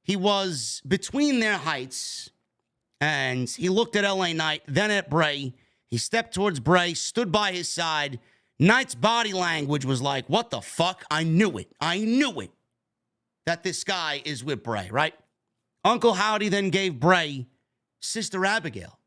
He was between their heights, and he looked at LA Knight, then at Bray. He stepped towards Bray, stood by his side. Knight's body language was like, "What the fuck? I knew it. I knew it. That this guy is with Bray," right? Uncle Howdy then gave Bray Sister Abigail.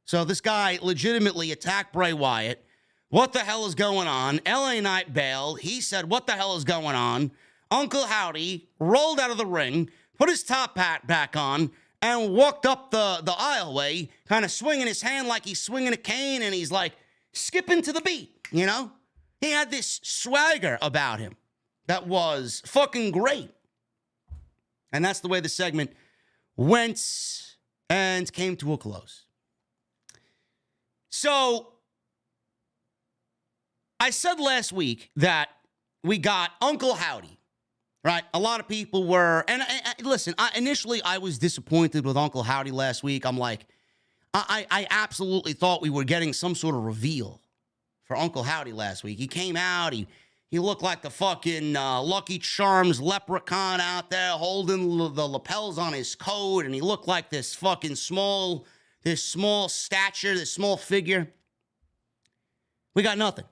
So this guy legitimately attacked Bray Wyatt. What the hell is going on? LA Knight bailed. He said, "What the hell is going on?" Uncle Howdy rolled out of the ring, put his top hat back on, and walked up the aisleway, kind of swinging his hand like he's swinging a cane, and he's like skipping to the beat, you know? He had this swagger about him that was fucking great. And that's the way the segment went and came to a close. So I said last week that we got Uncle Howdy, right? A lot of people were, and listen, initially I was disappointed with Uncle Howdy last week. I'm like, I absolutely thought we were getting some sort of reveal for Uncle Howdy last week. He came out, he looked like the fucking Lucky Charms leprechaun out there holding the lapels on his coat, and he looked like this fucking small stature, this small figure. We got nothing.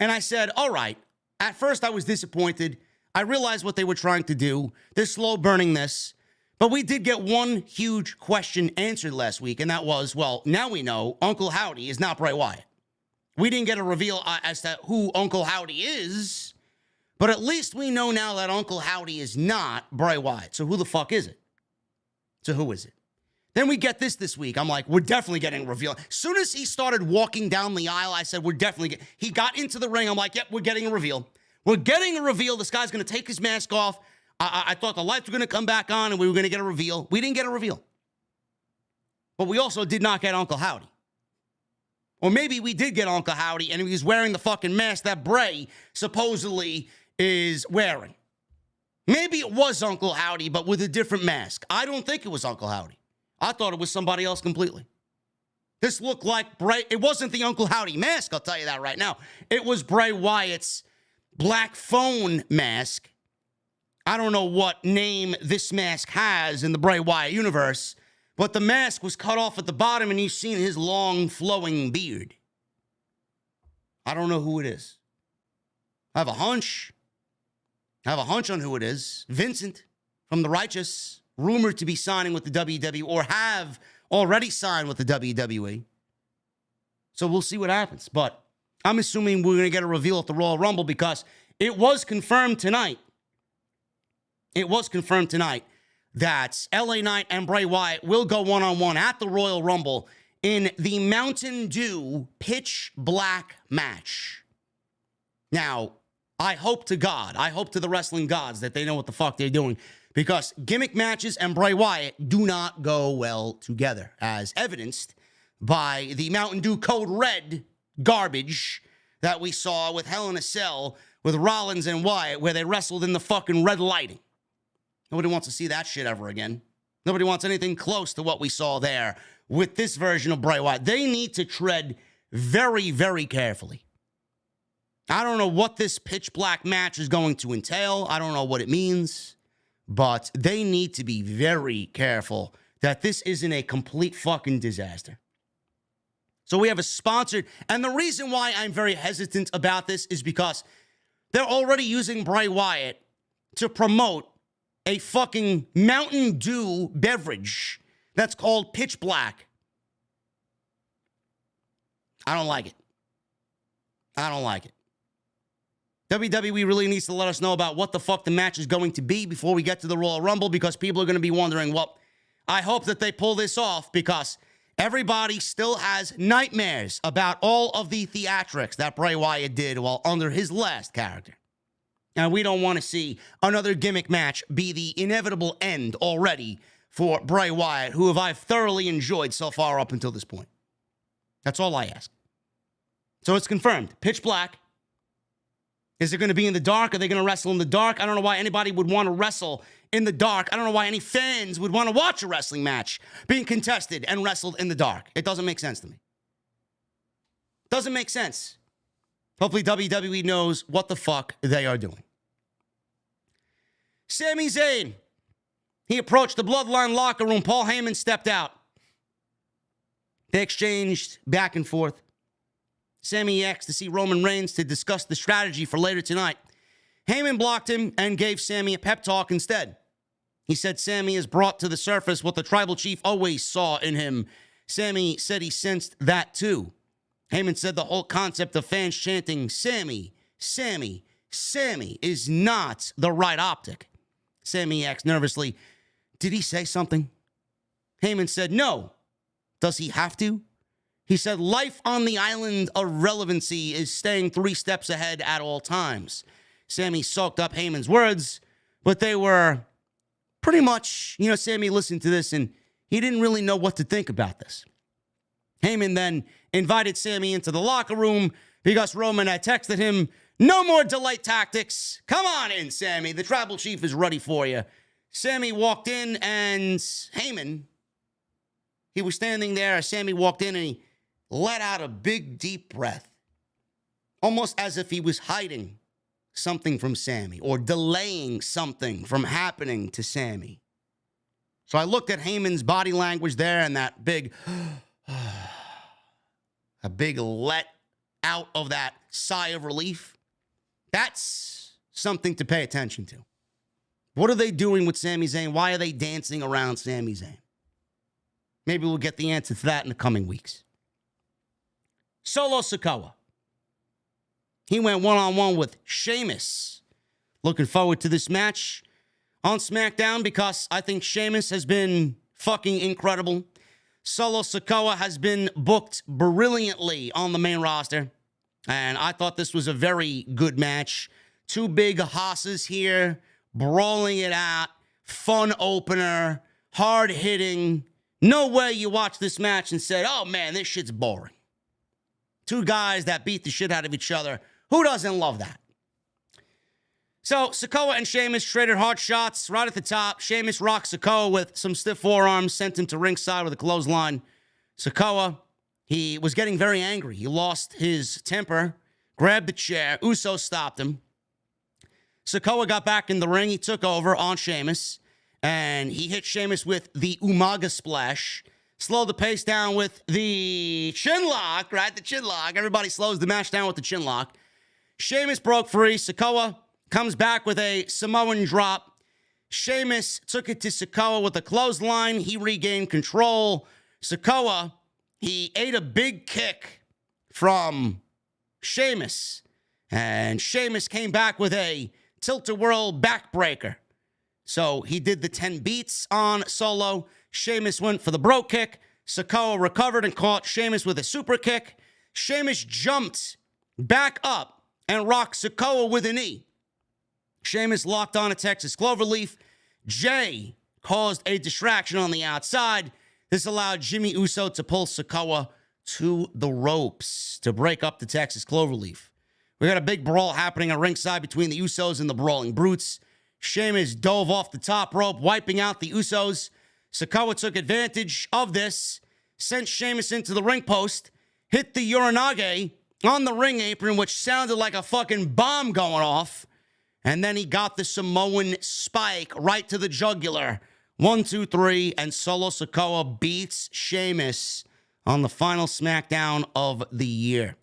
And I said, all right. At first, I was disappointed. I realized what they were trying to do. They're slow burning this. But we did get one huge question answered last week, and that was, well, now we know Uncle Howdy is not Bray Wyatt. We didn't get a reveal as to who Uncle Howdy is, but at least we know now that Uncle Howdy is not Bray Wyatt. So who the fuck is it? So who is it? Then we get this week. I'm like, we're definitely getting a reveal. As soon as he started walking down the aisle, I said, we're definitely he got into the ring. I'm like, yep, we're getting a reveal. We're getting a reveal. This guy's going to take his mask off. I thought the lights were going to come back on and we were going to get a reveal. We didn't get a reveal. But we also did not get Uncle Howdy. Or maybe we did get Uncle Howdy and he was wearing the fucking mask that Bray supposedly is wearing. Maybe it was Uncle Howdy, but with a different mask. I don't think it was Uncle Howdy. I thought it was somebody else completely. This looked like Bray. It wasn't the Uncle Howdy mask, I'll tell you that right now. It was Bray Wyatt's black phone mask. I don't know what name this mask has in the Bray Wyatt universe, but the mask was cut off at the bottom and you've seen his long flowing beard. I don't know who it is. I have a hunch. On who it is. Vincent from The Righteous, rumored to be signing with the WWE or have already signed with the WWE. So we'll see what happens. But I'm assuming we're going to get a reveal at the Royal Rumble because it was confirmed tonight. It was confirmed tonight that LA Knight and Bray Wyatt will go one-on-one at the Royal Rumble in the Mountain Dew Pitch Black match. Now, I hope to God, I hope to the wrestling gods that they know what the fuck they're doing because gimmick matches and Bray Wyatt do not go well together, as evidenced by the Mountain Dew Code Red garbage that we saw with Hell in a Cell with Rollins and Wyatt, where they wrestled in the fucking red lighting. Nobody wants to see that shit ever again. Nobody wants anything close to what we saw there with this version of Bray Wyatt. They need to tread very, very carefully. I don't know what this pitch black match is going to entail. I don't know what it means. But they need to be very careful that this isn't a complete fucking disaster. So we have a sponsored, and the reason why I'm very hesitant about this is because they're already using Bray Wyatt to promote a fucking Mountain Dew beverage that's called Pitch Black. I don't like it. I don't like it. WWE really needs to let us know about what the fuck the match is going to be before we get to the Royal Rumble because people are going to be wondering, well, I hope that they pull this off because everybody still has nightmares about all of the theatrics that Bray Wyatt did while under his last character. And we don't want to see another gimmick match be the inevitable end already for Bray Wyatt, who I've thoroughly enjoyed so far up until this point. That's all I ask. So it's confirmed. Pitch Black. Is it going to be in the dark? Are they going to wrestle in the dark? I don't know why anybody would want to wrestle in the dark. I don't know why any fans would want to watch a wrestling match being contested and wrestled in the dark. It doesn't make sense to me. Doesn't make sense. Hopefully WWE knows what the fuck they are doing. Sami Zayn. He approached the Bloodline locker room. Paul Heyman stepped out. They exchanged back and forth. Sami asked to see Roman Reigns to discuss the strategy for later tonight. Heyman blocked him and gave Sami a pep talk instead. He said Sami has brought to the surface what the tribal chief always saw in him. Sami said he sensed that too. Heyman said the whole concept of fans chanting, Sami, Sami, Sami is not the right optic. Sami asked nervously, did he say something? Heyman said, no. Does he have to? He said, life on the island of relevancy is staying 3 steps ahead at all times. Sami soaked up Heyman's words, but they were pretty much, Sami listened to this and he didn't really know what to think about this. Heyman then invited Sami into the locker room because Roman had texted him, no more delay tactics. Come on in, Sami. The tribal chief is ready for you. Sami walked in and Heyman, he was standing there as Sami walked in and he let out a big, deep breath, almost as if he was hiding something from Sami or delaying something from happening to Sami. So I looked at Heyman's body language there and that big, a big let out of that sigh of relief. That's something to pay attention to. What are they doing with Sami Zayn? Why are they dancing around Sami Zayn? Maybe we'll get the answer to that in the coming weeks. Solo Sikoa. He went one-on-one with Sheamus. Looking forward to this match on SmackDown because I think Sheamus has been fucking incredible. Solo Sikoa has been booked brilliantly on the main roster. And I thought this was a very good match. Two big hosses here, brawling it out, fun opener, hard-hitting. No way you watch this match and said, oh, man, this shit's boring. Two guys that beat the shit out of each other. Who doesn't love that? So, Sikoa and Sheamus traded hard shots right at the top. Sheamus rocked Sikoa with some stiff forearms, sent him to ringside with a clothesline. Sikoa, he was getting very angry. He lost his temper, grabbed the chair. Uso stopped him. Sikoa got back in the ring. He took over on Sheamus, and he hit Sheamus with the Umaga Splash. Slowed the pace down with the chin lock, right? The chin lock. Everybody slows the match down with the chin lock. Sheamus broke free. Sikoa comes back with a Samoan drop. Sheamus took it to Sikoa with a clothesline. He regained control. Sikoa, he ate a big kick from Sheamus. And Sheamus came back with a tilt-a-whirl backbreaker. So he did the 10 beats on Solo. Sheamus went for the bro kick. Sikoa recovered and caught Sheamus with a super kick. Sheamus jumped back up and rocked Sikoa with a knee. Sheamus locked on a Texas Cloverleaf. Jay caused a distraction on the outside. This allowed Jimmy Uso to pull Sikoa to the ropes to break up the Texas Cloverleaf. We got a big brawl happening at ringside between the Usos and the Brawling Brutes. Sheamus dove off the top rope, wiping out the Usos. Sikoa took advantage of this, sent Sheamus into the ring post, hit the Uranage on the ring apron, which sounded like a fucking bomb going off. And then he got the Samoan spike right to the jugular. 1, 2, 3, and Solo Sikoa beats Sheamus on the final SmackDown of the year.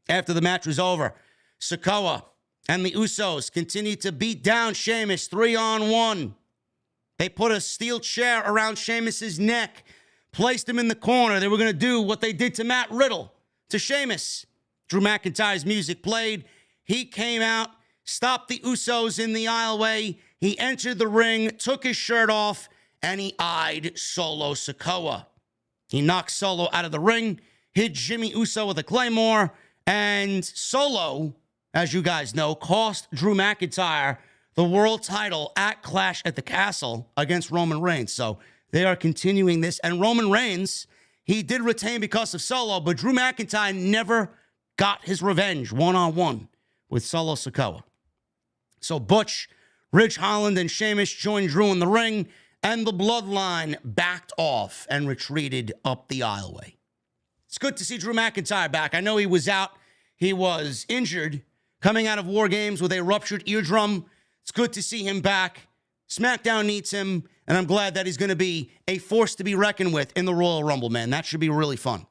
After the match was over, Sikoa and the Usos continued to beat down Sheamus 3-on-1. They put a steel chair around Sheamus's neck, placed him in the corner. They were going to do what they did to Matt Riddle, to Sheamus. Drew McIntyre's music played. He came out, stopped the Usos in the aisleway. He entered the ring, took his shirt off, and he eyed Solo Sikoa. He knocked Solo out of the ring, hit Jimmy Uso with a Claymore, and Solo, as you guys know, cost Drew McIntyre the world title at Clash at the Castle against Roman Reigns. So they are continuing this. And Roman Reigns, he did retain because of Solo, but Drew McIntyre never got his revenge one-on-one with Solo Sikoa. So Butch, Ridge Holland, and Sheamus joined Drew in the ring, and the Bloodline backed off and retreated up the aisleway. It's good to see Drew McIntyre back. I know he was out. He was injured coming out of War Games with a ruptured eardrum. It's good to see him back. SmackDown needs him, and I'm glad that he's going to be a force to be reckoned with in the Royal Rumble, man. That should be really fun.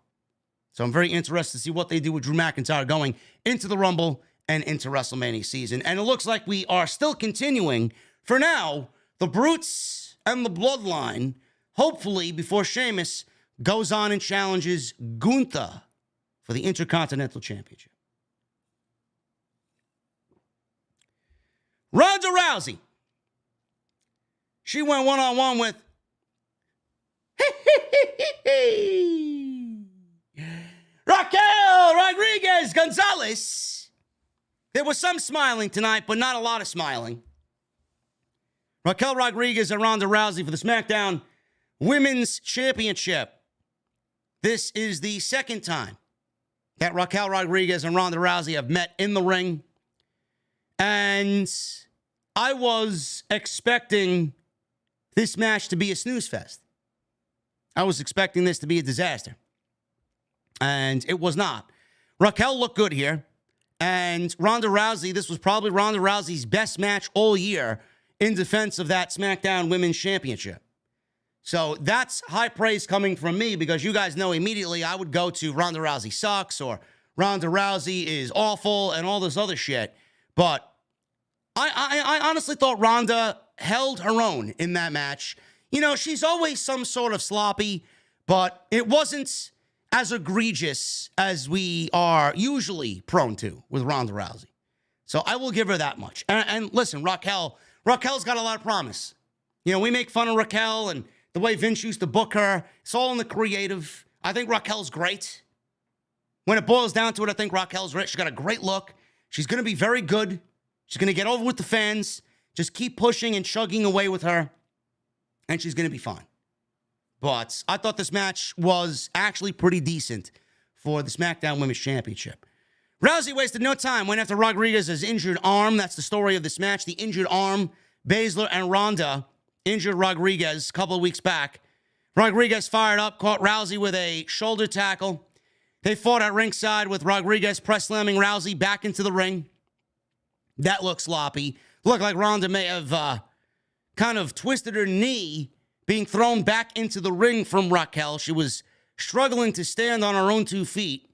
So I'm very interested to see what they do with Drew McIntyre going into the Rumble and into WrestleMania season. And it looks like we are still continuing, for now, the Brutes and the Bloodline, hopefully before Sheamus goes on and challenges Gunther for the Intercontinental Championship. Ronda Rousey. She went one-on-one with Raquel Rodriguez Gonzalez. There was some smiling tonight, but not a lot of smiling. Raquel Rodriguez and Ronda Rousey for the SmackDown Women's Championship. This is the second time that Raquel Rodriguez and Ronda Rousey have met in the ring. And I was expecting this match to be a snooze fest. I was expecting this to be a disaster. And it was not. Raquel looked good here. And Ronda Rousey, this was probably Ronda Rousey's best match all year in defense of that SmackDown Women's Championship. So that's high praise coming from me, because you guys know immediately I would go to Ronda Rousey sucks or Ronda Rousey is awful and all this other shit. But I honestly thought Ronda held her own in that match. You know, she's always some sort of sloppy, but it wasn't as egregious as we are usually prone to with Ronda Rousey. So I will give her that much. And listen, Raquel's got a lot of promise. You know, we make fun of Raquel and the way Vince used to book her. It's all in the creative. I think Raquel's great. When it boils down to it, I think Raquel's great. She's got a great look. She's going to be very good She's going to get over with the fans. Just keep pushing and chugging away with her, and she's going to be fine. But I thought this match was actually pretty decent for the SmackDown Women's Championship. Rousey wasted no time, went after Rodriguez's injured arm. That's the story of this match. The injured arm. Baszler and Ronda injured Rodriguez a couple of weeks back. Rodriguez fired up, caught Rousey with a shoulder tackle. They fought at ringside with Rodriguez press slamming Rousey back into the ring. That looked sloppy. Looked like Ronda may have kind of twisted her knee being thrown back into the ring from Raquel. She was struggling to stand on her own 2 feet.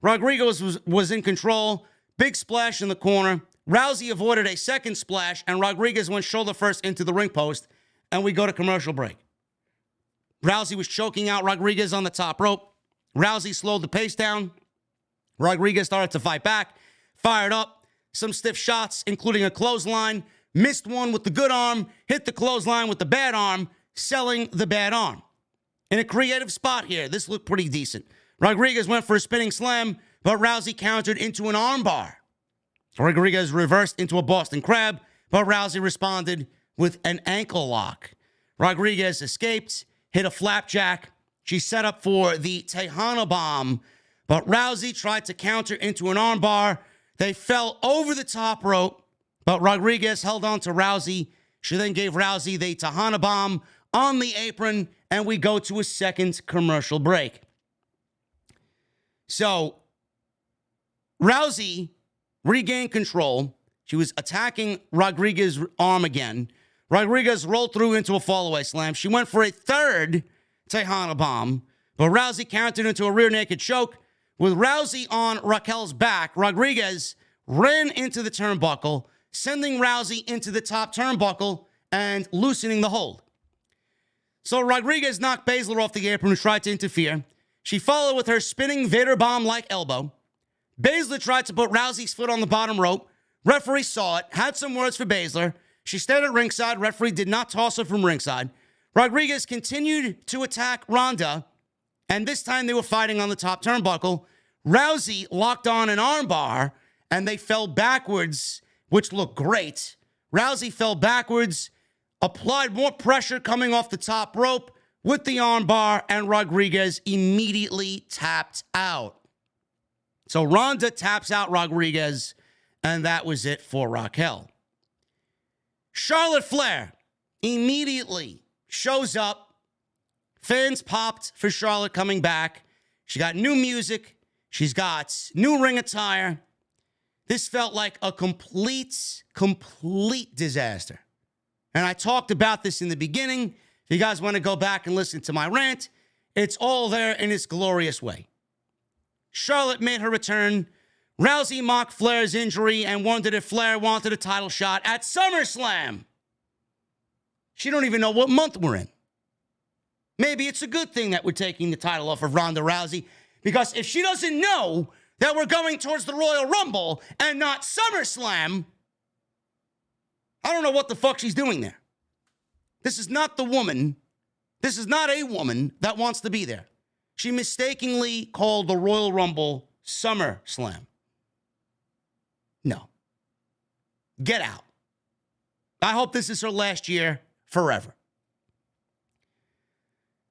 Rodriguez was in control. Big splash in the corner. Rousey avoided a second splash, and Rodriguez went shoulder first into the ring post, and we go to commercial break. Rousey was choking out Rodriguez on the top rope. Rousey slowed the pace down. Rodriguez started to fight back, fired up. Some stiff shots, including a clothesline. Missed one with the good arm. Hit the clothesline with the bad arm, selling the bad arm. In a creative spot here, this looked pretty decent. Rodriguez went for a spinning slam, but Rousey countered into an armbar. Rodriguez reversed into a Boston Crab, but Rousey responded with an ankle lock. Rodriguez escaped, hit a flapjack. She set up for the Tejana bomb, but Rousey tried to counter into an armbar. They fell over the top rope, but Rodriguez held on to Rousey. She then gave Rousey the Tejana bomb on the apron, and we go to a second commercial break. So, Rousey regained control. She was attacking Rodriguez's arm again. Rodriguez rolled through into a fallaway slam. She went for a third Tejana bomb, but Rousey countered into a rear naked choke. With Rousey on Raquel's back, Rodriguez ran into the turnbuckle, sending Rousey into the top turnbuckle and loosening the hold. So Rodriguez knocked Baszler off the apron and tried to interfere. She followed with her spinning Vader bomb-like elbow. Baszler tried to put Rousey's foot on the bottom rope. Referee saw it, had some words for Baszler. She stayed at ringside. Referee did not toss her from ringside. Rodriguez continued to attack Ronda, and this time they were fighting on the top turnbuckle. Rousey locked on an armbar, and they fell backwards, which looked great. Rousey fell backwards, applied more pressure coming off the top rope with the armbar, and Rodriguez immediately tapped out. So Ronda taps out Rodriguez, and that was it for Raquel. Charlotte Flair immediately shows up. Fans popped for Charlotte coming back. She got new music. She's got new ring attire. This felt like a complete disaster. And I talked about this in the beginning. If you guys want to go back and listen to my rant, it's all there in its glorious way. Charlotte made her return. Rousey mocked Flair's injury and wondered if Flair wanted a title shot at SummerSlam. She don't even know what month we're in. Maybe it's a good thing that we're taking the title off of Ronda Rousey, because if she doesn't know that we're going towards the Royal Rumble and not SummerSlam, I don't know what the fuck she's doing there. This is not the woman. This is not a woman that wants to be there. She mistakenly called the Royal Rumble SummerSlam. No. Get out. I hope this is her last year forever.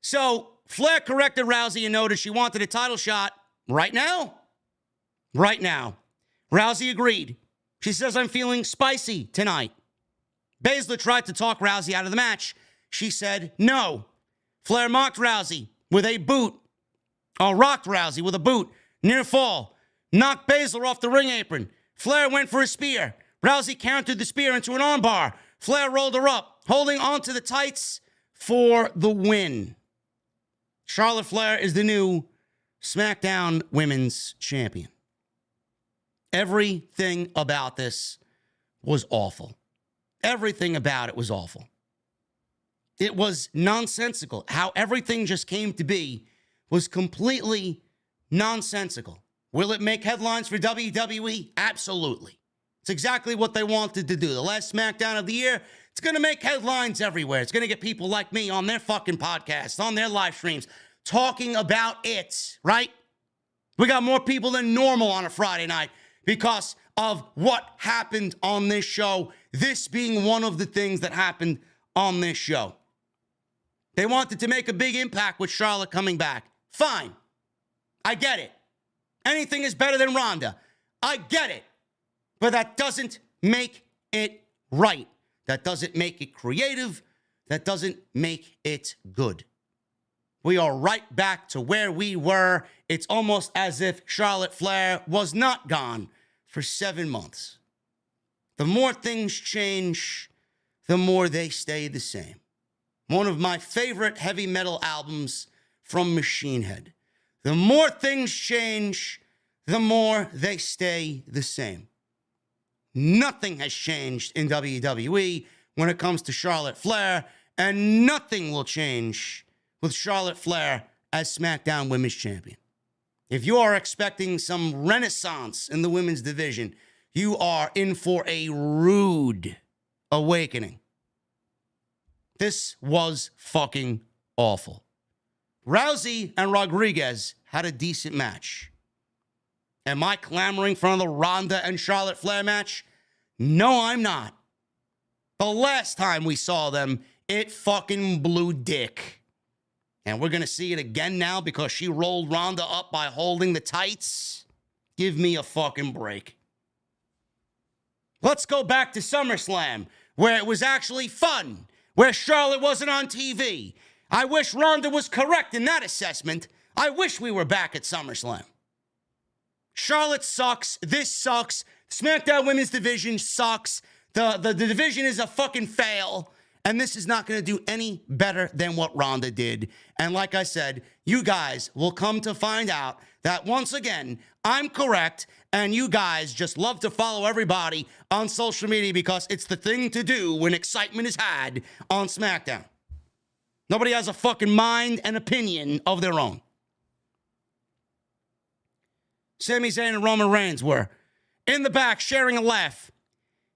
So, Flair corrected Rousey and noted she wanted a title shot right now. Right now. Rousey agreed. She says, I'm feeling spicy tonight. Baszler tried to talk Rousey out of the match. She said no. Flair mocked Rousey with a boot. Rocked Rousey with a boot. Near fall. Knocked Baszler off the ring apron. Flair went for a spear. Rousey countered the spear into an armbar. Flair rolled her up, holding onto the tights for the win. Charlotte Flair is the new SmackDown Women's Champion. Everything about this was awful. Everything about it was awful. It was nonsensical. How everything just came to be was completely nonsensical. Will it make headlines for WWE? Absolutely. It's exactly what they wanted to do. The last SmackDown of the year, it's going to make headlines everywhere. It's going to get people like me on their fucking podcasts, on their live streams, talking about it, right? We got more people than normal on a Friday night because of what happened on this show, this being one of the things that happened on this show. They wanted to make a big impact with Charlotte coming back. Fine. I get it. Anything is better than Ronda. I get it. But that doesn't make it right. That doesn't make it creative. That doesn't make it good. We are right back to where we were. It's almost as if Charlotte Flair was not gone for 7 months. The more things change, the more they stay the same. One of my favorite heavy metal albums from Machine Head. The more things change, the more they stay the same. Nothing has changed in WWE when it comes to Charlotte Flair, and nothing will change with Charlotte Flair as SmackDown Women's Champion. If you are expecting some renaissance in the women's division, you are in for a rude awakening. This was fucking awful. Rousey and Rodriguez had a decent match. Am I clamoring for the Ronda and Charlotte Flair match? No, I'm not. The last time we saw them, it fucking blew dick. And we're going to see it again now because she rolled Ronda up by holding the tights. Give me a fucking break. Let's go back to SummerSlam, where it was actually fun, where Charlotte wasn't on TV. I wish Ronda was correct in that assessment. I wish we were back at SummerSlam. Charlotte sucks. This sucks. SmackDown Women's Division sucks. The division is a fucking fail. And this is not going to do any better than what Ronda did. And like I said, you guys will come to find out that once again, I'm correct. And you guys just love to follow everybody on social media because it's the thing to do when excitement is had on SmackDown. Nobody has a fucking mind and opinion of their own. Sami Zayn and Roman Reigns were in the back sharing a laugh.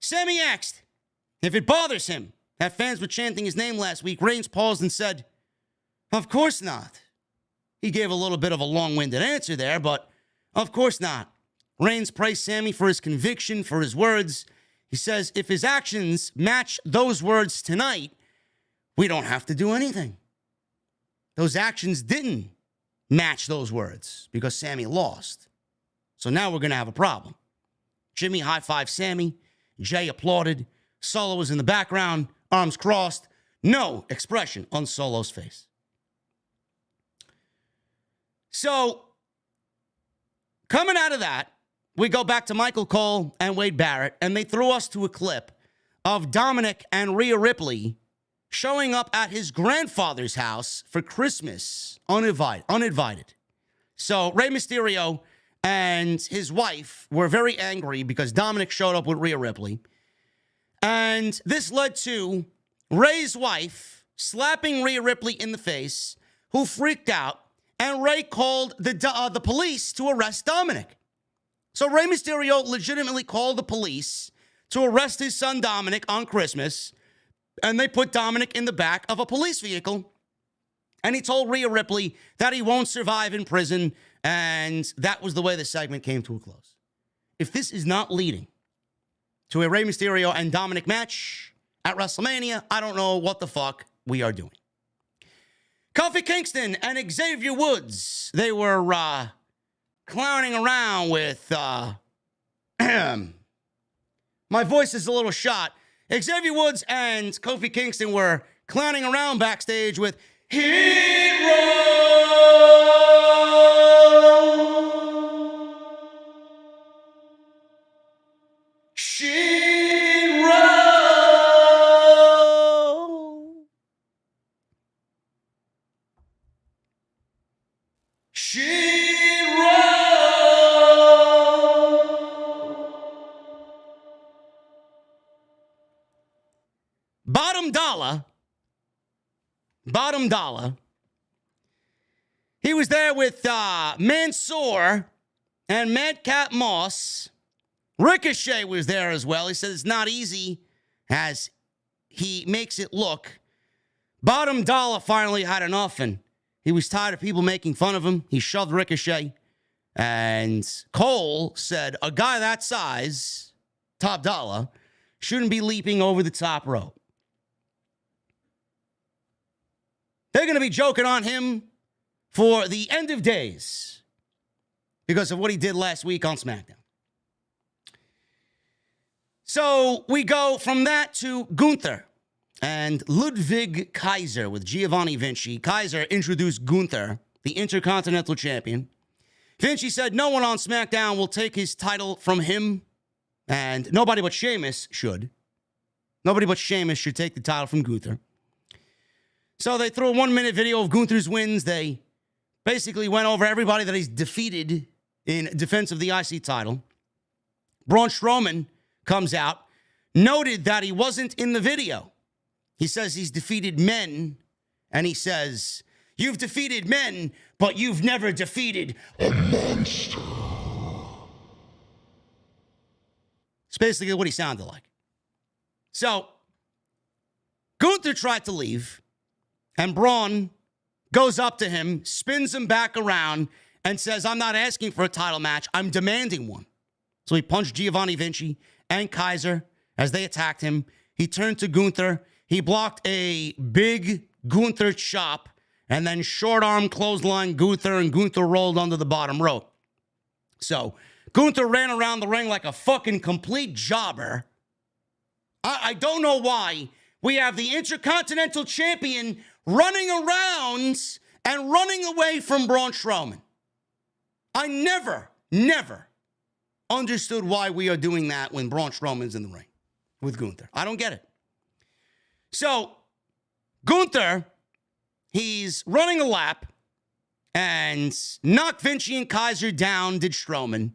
Sami asked if it bothers him that fans were chanting his name last week. Reigns paused and said, "Of course not." He gave a little bit of a long-winded answer there, but of course not. Reigns praised Sami for his conviction, for his words. He says, if his actions match those words tonight, we don't have to do anything. Those actions didn't match those words because Sami lost. So now we're going to have a problem. Jimmy high-fived Sami. Jay applauded. Solo was in the background, arms crossed. No expression on Solo's face. So, coming out of that, we go back to Michael Cole and Wade Barrett, and they threw us to a clip of Dominic and Rhea Ripley showing up at his grandfather's house for Christmas, uninvited. So, Rey Mysterio and his wife were very angry because Dominic showed up with Rhea Ripley. And this led to Rey's wife slapping Rhea Ripley in the face, who freaked out, and Rey called the police to arrest Dominic. So Rey Mysterio legitimately called the police to arrest his son Dominic on Christmas, and they put Dominic in the back of a police vehicle, and he told Rhea Ripley that he won't survive in prison, and that was the way the segment came to a close. If this is not leading to a Rey Mysterio and Dominic match at WrestleMania, I don't know what the fuck we are doing. Kofi Kingston and Xavier Woods, they were clowning around with, my voice is a little shot. Xavier Woods and Kofi Kingston were clowning around backstage with Hero. Bottom dollar. He was there with Mansoor and Madcap Moss. Ricochet was there as well. He said it's not easy as he makes it look. Bottom dollar finally had enough, and he was tired of people making fun of him. He shoved Ricochet, And Cole said a guy that size, top dollar, shouldn't be leaping over the top rope. They're going to be joking on him for the end of days because of what he did last week on SmackDown. So we go from that to Gunther and Ludwig Kaiser with Giovanni Vinci. Kaiser introduced Gunther, the Intercontinental Champion. Vinci said no one on SmackDown will take his title from him, and nobody but Sheamus should. Nobody but Sheamus should take the title from Gunther. So they threw a 1-minute video of Gunther's wins. They basically went over everybody that he's defeated in defense of the IC title. Braun Strowman comes out, noted that he wasn't in the video. He says he's defeated men, and he says, "You've defeated men, but you've never defeated a monster." It's basically what he sounded like. So, Gunther tried to leave, and Braun goes up to him, spins him back around, and says, "I'm not asking for a title match. I'm demanding one." So he punched Giovanni Vinci and Kaiser as they attacked him. He turned to Gunther. He blocked a big Gunther chop and then short arm clothesline Gunther, and Gunther rolled under the bottom rope. So Gunther ran around the ring like a fucking complete jobber. I don't know why we have the Intercontinental Champion running around and running away from Braun Strowman. I never understood why we are doing that when Braun Strowman's in the ring with Gunther. I don't get it. So, Gunther, he's running a lap and knocked Vinci and Kaiser down, did Strowman.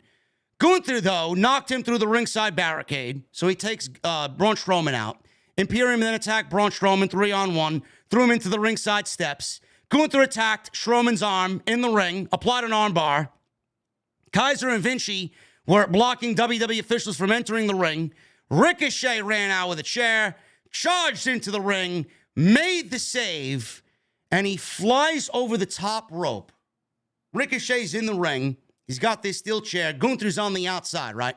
Gunther, though, knocked him through the ringside barricade, so he takes Braun Strowman out. Imperium then attacked Braun Strowman 3-on-1, threw him into the ringside steps. Gunther attacked Strowman's arm in the ring, applied an arm bar. Kaiser and Vinci were blocking WWE officials from entering the ring. Ricochet ran out with a chair, charged into the ring, made the save, and he flies over the top rope. Ricochet's in the ring. He's got this steel chair. Gunther's on the outside, right?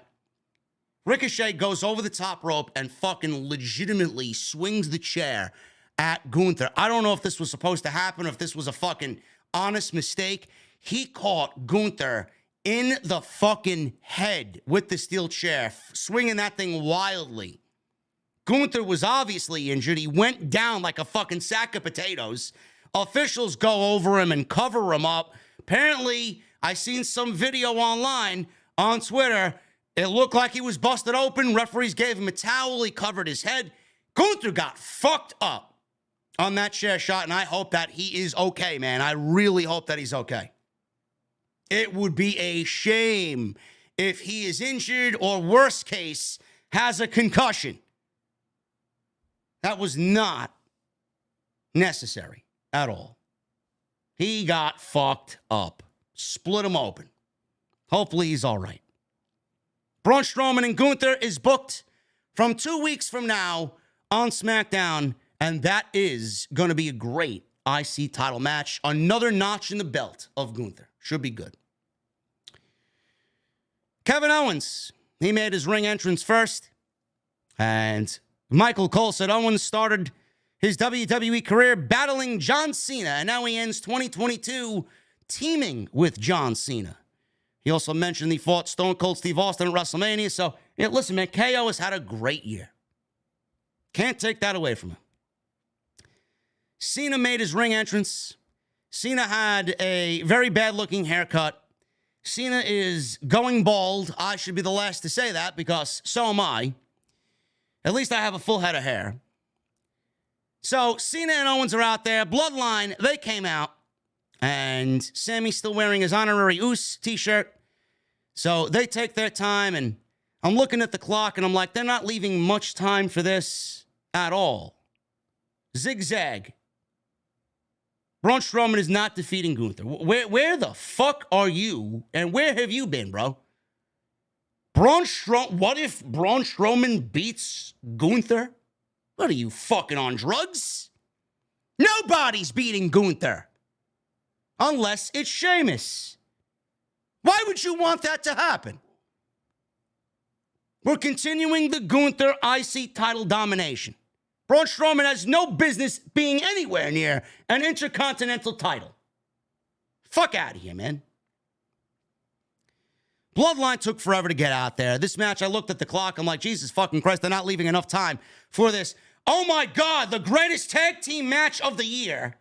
Ricochet goes over the top rope and fucking legitimately swings the chair at Gunther. I don't know if this was supposed to happen or if this was a fucking honest mistake. He caught Gunther in the fucking head with the steel chair, swinging that thing wildly. Gunther was obviously injured. He went down like a fucking sack of potatoes. Officials go over him and cover him up. Apparently, I seen some video online on Twitter. It looked like he was busted open. Referees gave him a towel. He covered his head. Gunther got fucked up on that chair shot, and I hope that he is okay, man. I really hope that he's okay. It would be a shame if he is injured or, worst case, has a concussion. That was not necessary at all. He got fucked up. Split him open. Hopefully he's all right. Braun Strowman and Gunther is booked from 2 weeks from now on SmackDown, and that is going to be a great IC title match. Another notch in the belt of Gunther. Should be good. Kevin Owens, he made his ring entrance first, and Michael Cole said Owens started his WWE career battling John Cena, and now he ends 2022 teaming with John Cena. He also mentioned he fought Stone Cold Steve Austin at WrestleMania. So, listen, man, KO has had a great year. Can't take that away from him. Cena made his ring entrance. Cena had a very bad-looking haircut. Cena is going bald. I should be the last to say that because so am I. At least I have a full head of hair. So, Cena and Owens are out there. Bloodline, they came out. And Sami's still wearing his honorary Uce t-shirt. So they take their time, and I'm looking at the clock, and I'm like, they're not leaving much time for this at all. Zigzag. Braun Strowman is not defeating Gunther. Where the fuck are you, and where have you been, bro? What if Braun Strowman beats Gunther? What are you, fucking on drugs? Nobody's beating Gunther. Unless it's Sheamus. Why would you want that to happen? We're continuing the Gunther IC title domination. Braun Strowman has no business being anywhere near an Intercontinental title. Fuck out of here, man. Bloodline took forever to get out there. This match, I looked at the clock. I'm like, Jesus fucking Christ, they're not leaving enough time for this. Oh my God, the greatest tag team match of the year.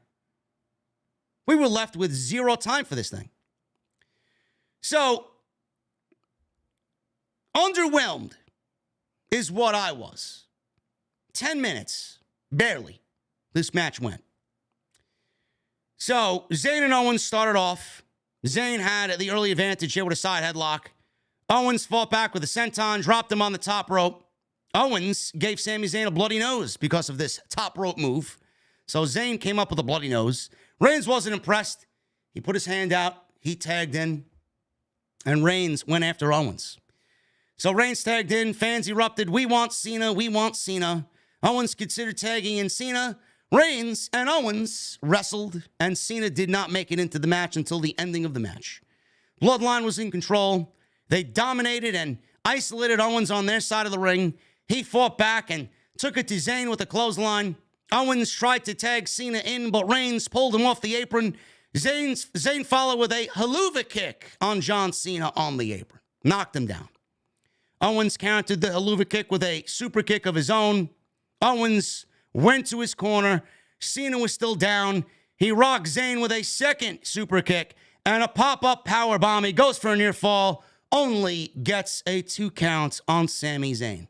We were left with zero time for this thing. So, underwhelmed is what I was. 10 minutes, barely, this match went. So, Zayn and Owens started off. Zayn had the early advantage here with a side headlock. Owens fought back with a senton, dropped him on the top rope. Owens gave Sami Zayn a bloody nose because of this top rope move. So Zayn came up with a bloody nose. Reigns wasn't impressed. He put his hand out. He tagged in. And Reigns went after Owens. So Reigns tagged in. Fans erupted. We want Cena. We want Cena. Owens considered tagging in Cena. Reigns and Owens wrestled, and Cena did not make it into the match until the ending of the match. Bloodline was in control. They dominated and isolated Owens on their side of the ring. He fought back and took it to Zayn with a clothesline. Owens tried to tag Cena in, but Reigns pulled him off the apron. Zayn followed with a haluva kick on John Cena on the apron. Knocked him down. Owens countered the haluva kick with a super kick of his own. Owens went to his corner. Cena was still down. He rocked Zayn with a second super kick and a pop-up powerbomb. He goes for a near fall. Only gets a 2 count on Sami Zayn.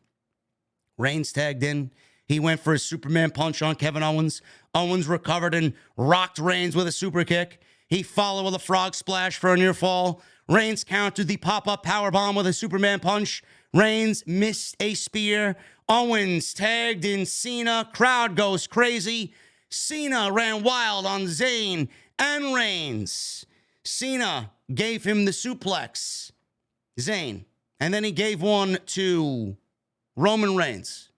Reigns tagged in. He went for a Superman punch on Kevin Owens. Owens recovered and rocked Reigns with a super kick. He followed with a frog splash for a near fall. Reigns countered the pop-up powerbomb with a Superman punch. Reigns missed a spear. Owens tagged in Cena. Crowd goes crazy. Cena ran wild on Zayn and Reigns. Cena gave him the suplex. Zayn. And then he gave one to Roman Reigns.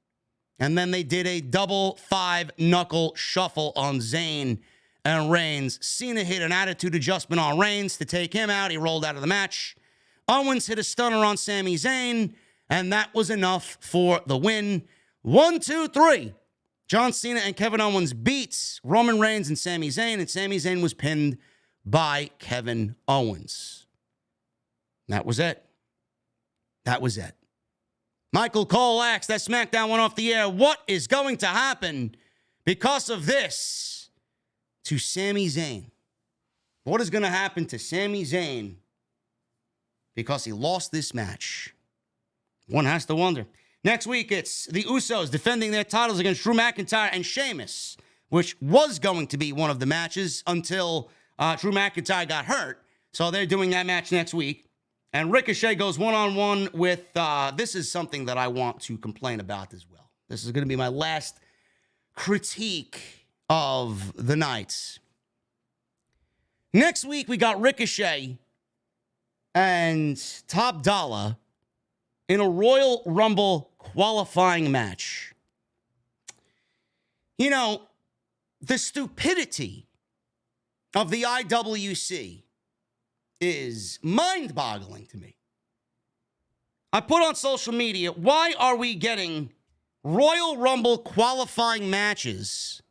And then they did a double 5-knuckle shuffle on Zayn and Reigns. Cena hit an attitude adjustment on Reigns to take him out. He rolled out of the match. Owens hit a stunner on Sami Zayn, and that was enough for the win. 1, 2, 3. John Cena and Kevin Owens beats Roman Reigns and Sami Zayn, and Sami Zayn was pinned by Kevin Owens. That was it. That was it. Michael Cole asks, that SmackDown went off the air. What is going to happen because of this to Sami Zayn? What is going to happen to Sami Zayn because he lost this match? One has to wonder. Next week, it's the Usos defending their titles against Drew McIntyre and Sheamus, which was going to be one of the matches until Drew McIntyre got hurt. So they're doing that match next week. And Ricochet goes one-on-one with, this is something that I want to complain about as well. This is going to be my last critique of the night. Next week, we got Ricochet and Top Dollar in a Royal Rumble qualifying match. You know, the stupidity of the IWC is mind-boggling to me. I put on social media, why are we getting Royal Rumble qualifying matches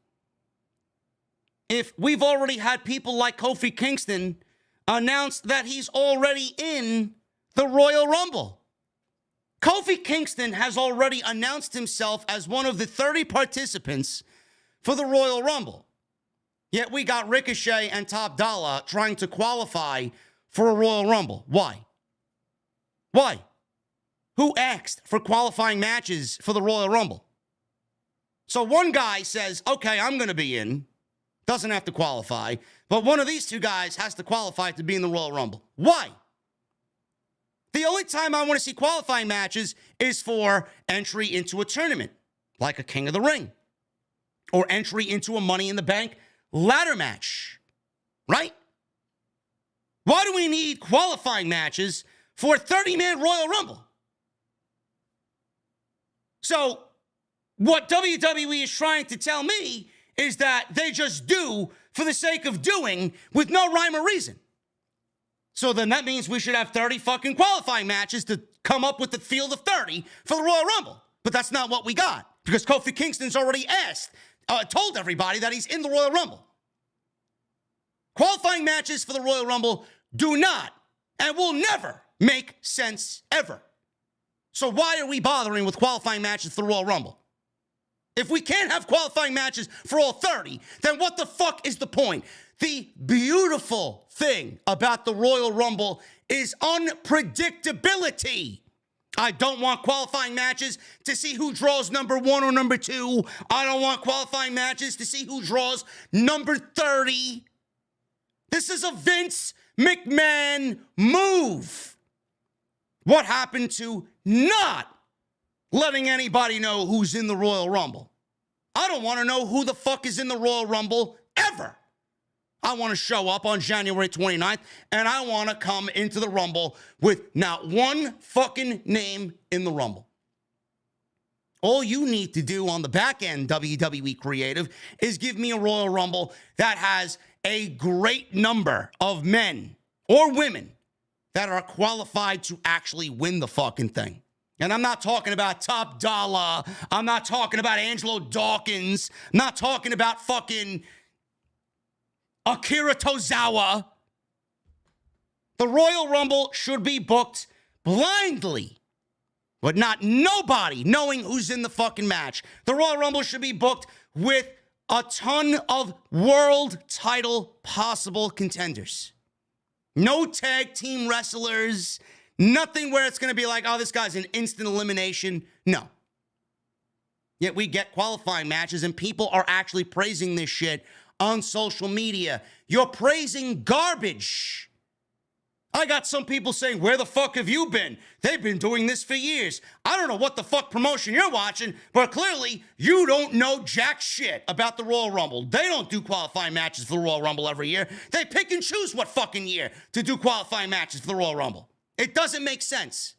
if we've already had people like Kofi Kingston announce that he's already in the Royal Rumble? Kofi Kingston has already announced himself as one of the 30 participants for the Royal Rumble. Yet we got Ricochet and Top Dollar trying to qualify for a Royal Rumble. Why? Why? Who asked for qualifying matches for the Royal Rumble? So one guy says, okay, I'm going to be in. Doesn't have to qualify. But one of these two guys has to qualify to be in the Royal Rumble. Why? The only time I want to see qualifying matches is for entry into a tournament, like a King of the Ring, or entry into a Money in the Bank ladder match, right? Why do we need qualifying matches for a 30-man Royal Rumble? So what WWE is trying to tell me is that they just do for the sake of doing with no rhyme or reason. So then that means we should have 30 fucking qualifying matches to come up with the field of 30 for the Royal Rumble. But that's not what we got, because Kofi Kingston's already told everybody that he's in the Royal Rumble. Qualifying matches for the Royal Rumble do not and will never make sense ever. So why are we bothering with qualifying matches for the Royal Rumble? If we can't have qualifying matches for all 30, then what the fuck is the point? The beautiful thing about the Royal Rumble is unpredictability. I don't want qualifying matches to see who draws number 1 or number 2. I don't want qualifying matches to see who draws number 30. This is a Vince McMahon move. What happened to not letting anybody know who's in the Royal Rumble? I don't want to know who the fuck is in the Royal Rumble ever. I want to show up on January 29th, and I want to come into the Rumble with not one fucking name in the Rumble. All you need to do on the back end, WWE Creative, is give me a Royal Rumble that has a great number of men or women that are qualified to actually win the fucking thing. And I'm not talking about Top Dollar. I'm not talking about Angelo Dawkins. I'm not talking about fucking Akira Tozawa. The Royal Rumble should be booked blindly, but not nobody knowing who's in the fucking match. The Royal Rumble should be booked with a ton of world title possible contenders. No tag team wrestlers. Nothing where it's going to be like, oh, this guy's an instant elimination. No. Yet we get qualifying matches and people are actually praising this shit on social media. You're praising garbage. I got some people saying, where the fuck have you been? They've been doing this for years. I don't know what the fuck promotion you're watching, but clearly you don't know jack shit about the Royal Rumble. They don't do qualifying matches for the Royal Rumble every year. They pick and choose what fucking year to do qualifying matches for the Royal Rumble. It doesn't make sense.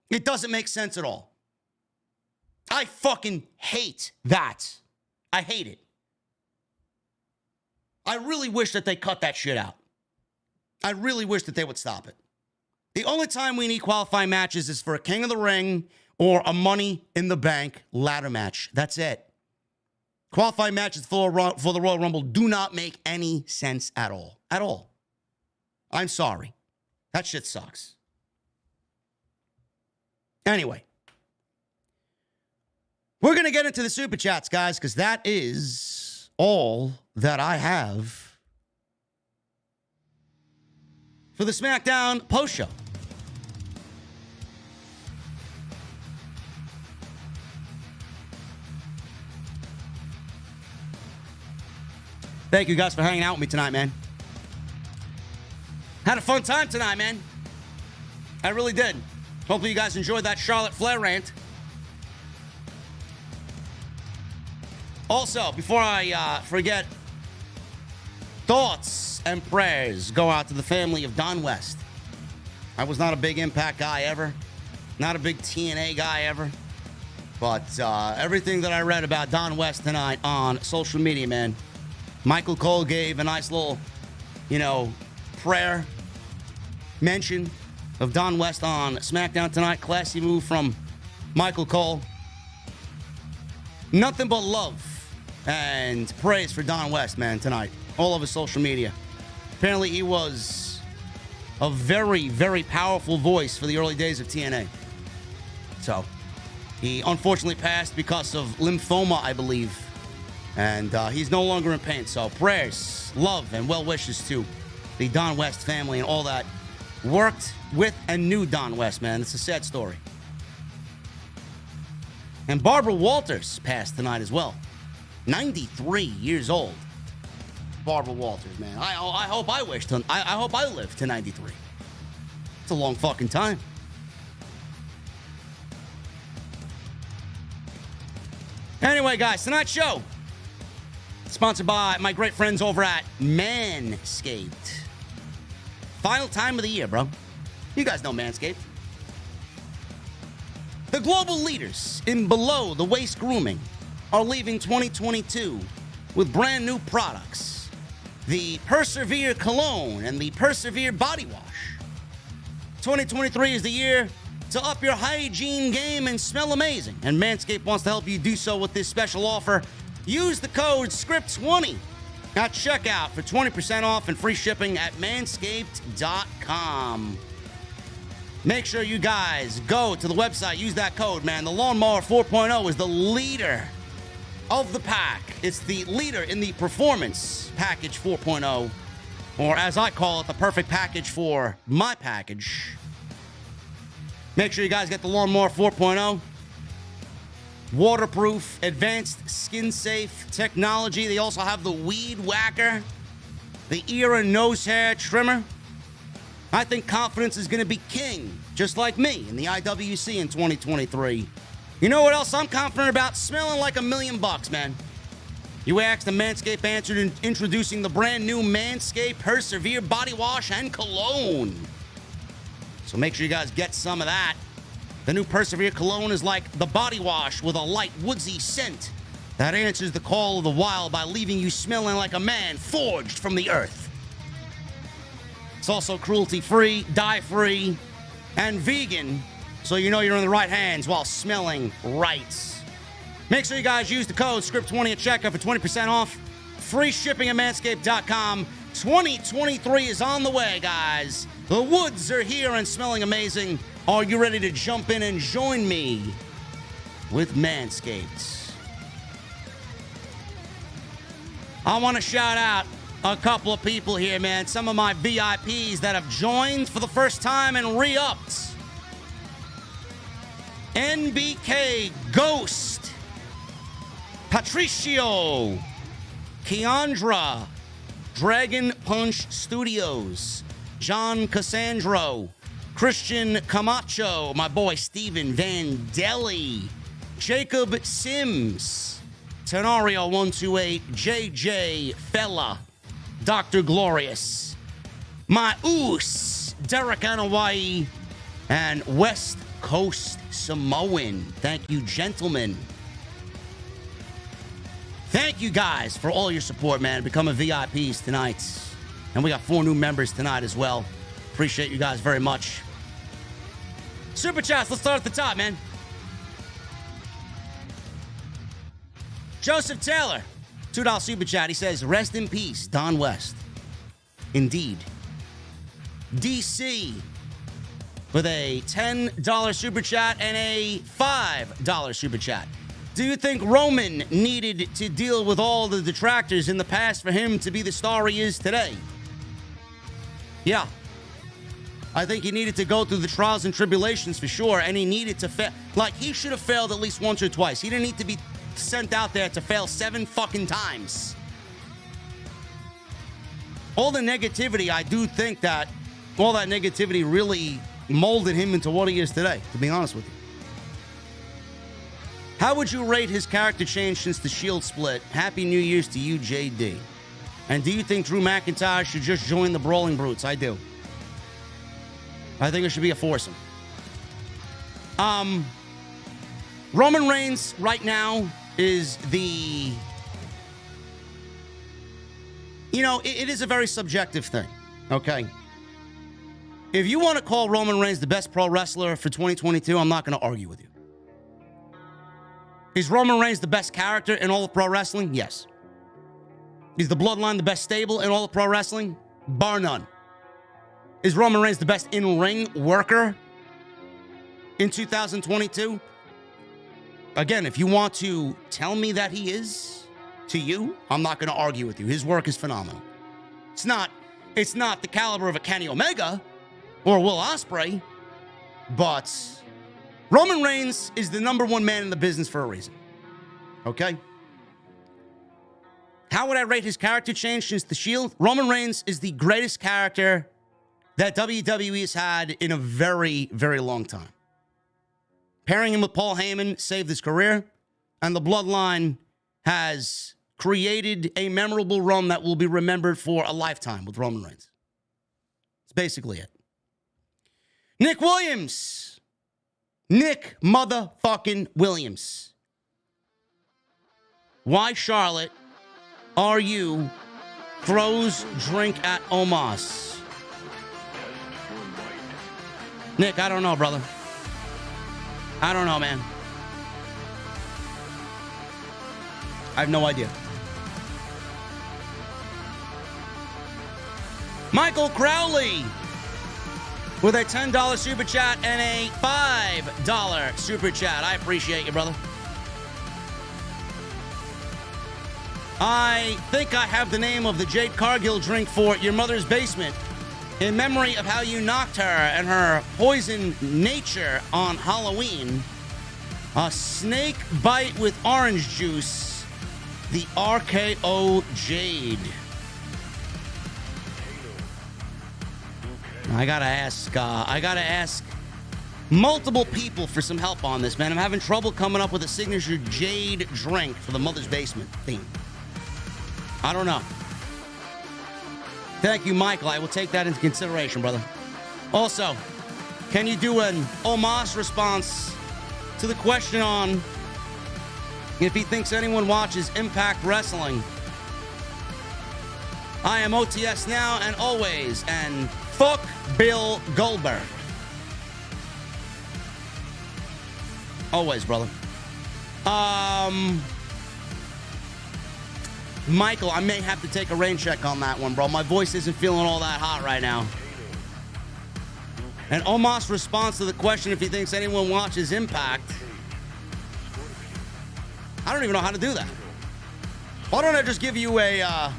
It doesn't make sense at all. I fucking hate that. I hate it. I really wish that they cut that shit out. I really wish that they would stop it. The only time we need qualifying matches is for a King of the Ring or a Money in the Bank ladder match. That's it. Qualifying matches for the Royal Rumble do not make any sense at all. At all. I'm sorry. That shit sucks. Anyway, we're going to get into the Super Chats, guys, because that is all that I have for the SmackDown post-show. Thank you guys for hanging out with me tonight, man. Had a fun time tonight, man. I really did. Hopefully you guys enjoyed that Charlotte Flair rant. Also, before I forget, thoughts and prayers go out to the family of Don West. I was not a big Impact guy ever. Not a big TNA guy ever. But everything that I read about Don West tonight on social media, man. Michael Cole gave a nice little, prayer mention of Don West on SmackDown tonight. Classy move from Michael Cole. Nothing but love and praise for Don West, man, tonight. All over social media. Apparently he was a very, very powerful voice for the early days of TNA. So, he unfortunately passed because of lymphoma, I believe. And he's no longer in pain. So, prayers, love, and well wishes to the Don West family and all that worked with and knew Don West, man. It's a sad story. And Barbara Walters passed tonight as well. 93 years old. Barbara Walters, man. I hope I hope I live to 93. It's a long fucking time. Anyway, guys, tonight's show sponsored by my great friends over at Manscaped. Final time of the year, bro. You guys know Manscaped. The global leaders in below-the-waist grooming are leaving 2022 with brand new products the Persevere Cologne and the Persevere Body Wash. 2023 is the year to up your hygiene game and smell amazing, and Manscaped wants to help you do so with this special offer. Use the code SCRIPT20 at checkout for 20% off and free shipping at manscaped.com. Make sure you guys go to the website, use that code, man. The Lawnmower 4.0 is the leader of the pack. It's the leader in the Performance Package 4.0, or as I call it, the perfect package for my package. Make sure you guys get the Lawnmower 4.0. Waterproof, advanced skin-safe technology. They also have the Weed Whacker, the ear and nose hair trimmer. I think confidence is going to be king, just like me, in the IWC in 2023. You know what else I'm confident about? Smelling like $1,000,000, man. You asked, the Manscaped answered, introducing the brand new Manscaped Persevere Body Wash and Cologne. So make sure you guys get some of that. The new Persevere Cologne is like the body wash with a light, woodsy scent that answers the call of the wild by leaving you smelling like a man forged from the earth. It's also cruelty-free, dye-free, and vegan, so you know you're in the right hands while smelling right. Make sure you guys use the code SCRIPT20 at checkout for 20% off. Free shipping at manscaped.com. 2023 is on the way, guys. The woods are here and smelling amazing. Are you ready to jump in and join me with Manscaped? I want to shout out a couple of people here, man. Some of my VIPs that have joined for the first time and re-upped. NBK Ghost, Patricio, Keandra, Dragon Punch Studios, John Cassandro, Christian Camacho, my boy Steven Vandelli, Jacob Sims, Tenario128, JJ Fella, Dr. Glorious, my Oos, Derek Anawai, and West Coast Samoan. Thank you, gentlemen. Thank you guys for all your support, man. Become a VIPs tonight. And we got 4 new members tonight as well. Appreciate you guys very much. Super chats, let's start at the top, man. Joseph Taylor, $2 super chat. He says, rest in peace, Don West. Indeed. DC with a $10 super chat and a $5 super chat. Do you think Roman needed to deal with all the detractors in the past for him to be the star he is today? Yeah. I think he needed to go through the trials and tribulations for sure, and he needed to fail. Like, he should have failed at least once or twice. He didn't need to be sent out there to fail 7 fucking times. All the negativity, I do think that all that negativity really molded him into what he is today, to be honest with you. How would you rate his character change since the Shield split? Happy New Year's to you, JD. And do you think Drew McIntyre should just join the Brawling Brutes? I do. I think it should be a foursome. Roman Reigns right now is the... You know, it is a very subjective thing, okay? If you want to call Roman Reigns the best pro wrestler for 2022, I'm not going to argue with you. Is Roman Reigns the best character in all of pro wrestling? Yes. Is the Bloodline the best stable in all of pro wrestling? Bar none. Is Roman Reigns the best in-ring worker in 2022? Again, if you want to tell me that he is to you, I'm not going to argue with you. His work is phenomenal. It's not the caliber of a Kenny Omega or Will Ospreay, but Roman Reigns is the #1 man in the business for a reason. Okay? How would I rate his character change since the Shield? Roman Reigns is the greatest character that WWE has had in a very, very long time. Pairing him with Paul Heyman saved his career, and the Bloodline has created a memorable run that will be remembered for a lifetime with Roman Reigns. That's basically it. Nick Williams. Nick motherfucking Williams. Why, Charlotte, are you throws drink at Omos. Nick, I don't know, brother. I don't know, man. I have no idea. Michael Crowley with a $10 super chat and a $5 super chat. I appreciate you, brother. I think I have the name of the Jade Cargill drink for your mother's basement in memory of how you knocked her and her poison nature on Halloween. A snake bite with orange juice. The RKO Jade. I gotta ask multiple people for some help on this, man. I'm having trouble coming up with a signature Jade drink for the Mother's Basement theme. I don't know. Thank you, Michael. I will take that into consideration, brother. Also, can you do an Omos response to the question on if he thinks anyone watches Impact Wrestling? I am OTS now and always, and fuck Bill Goldberg. Always, brother. Michael, I may have to take a rain check on that one, bro. My voice isn't feeling all that hot right now. And Omos' response to the question if he thinks anyone watches Impact. I don't even know how to do that. Why don't I just give you a,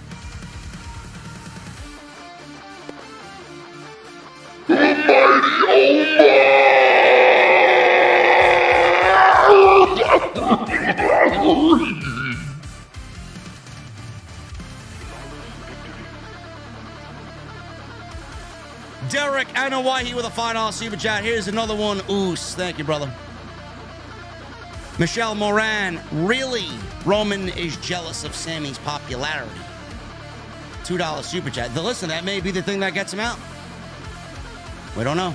Derek Anawahi with a $5 super chat. Here's another one. Oos. Thank you, brother. Michelle Moran. Really? Roman is jealous of Sami's popularity. $2 super chat. Listen, that may be the thing that gets him out. We don't know.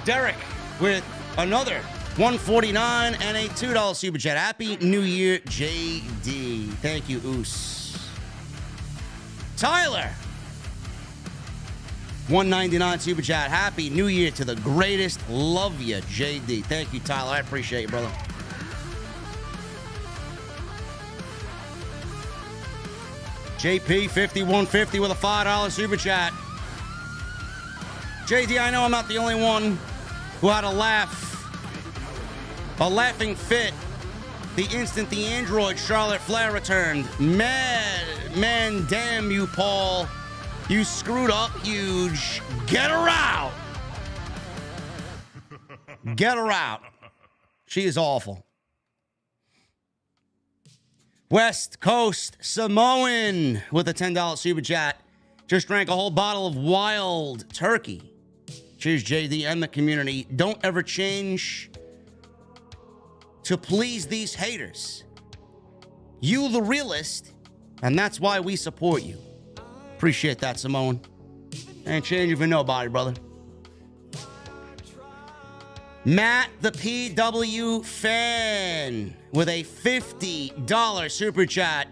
Derek with another $149 and a $2 super chat. Happy New Year, JD. Thank you, Oos. Tyler. $199 super chat. Happy New Year to the greatest. Love you, JD. Thank you, Tyler. I appreciate you, brother. JP 5150 with a $5 super chat. JD, I know I'm not the only one who had a laughing fit the instant the android Charlotte Flair returned. Man, damn you, Paul. You screwed up huge. Get her out. Get her out. She is awful. West Coast Samoan with a $10 super chat. Just drank a whole bottle of wild turkey. Cheers, JD and the community. Don't ever change to please these haters. You the realist, and that's why we support you. Appreciate that, Samoan. Ain't changing for nobody, brother. Matt the PW fan with a $50 super chat.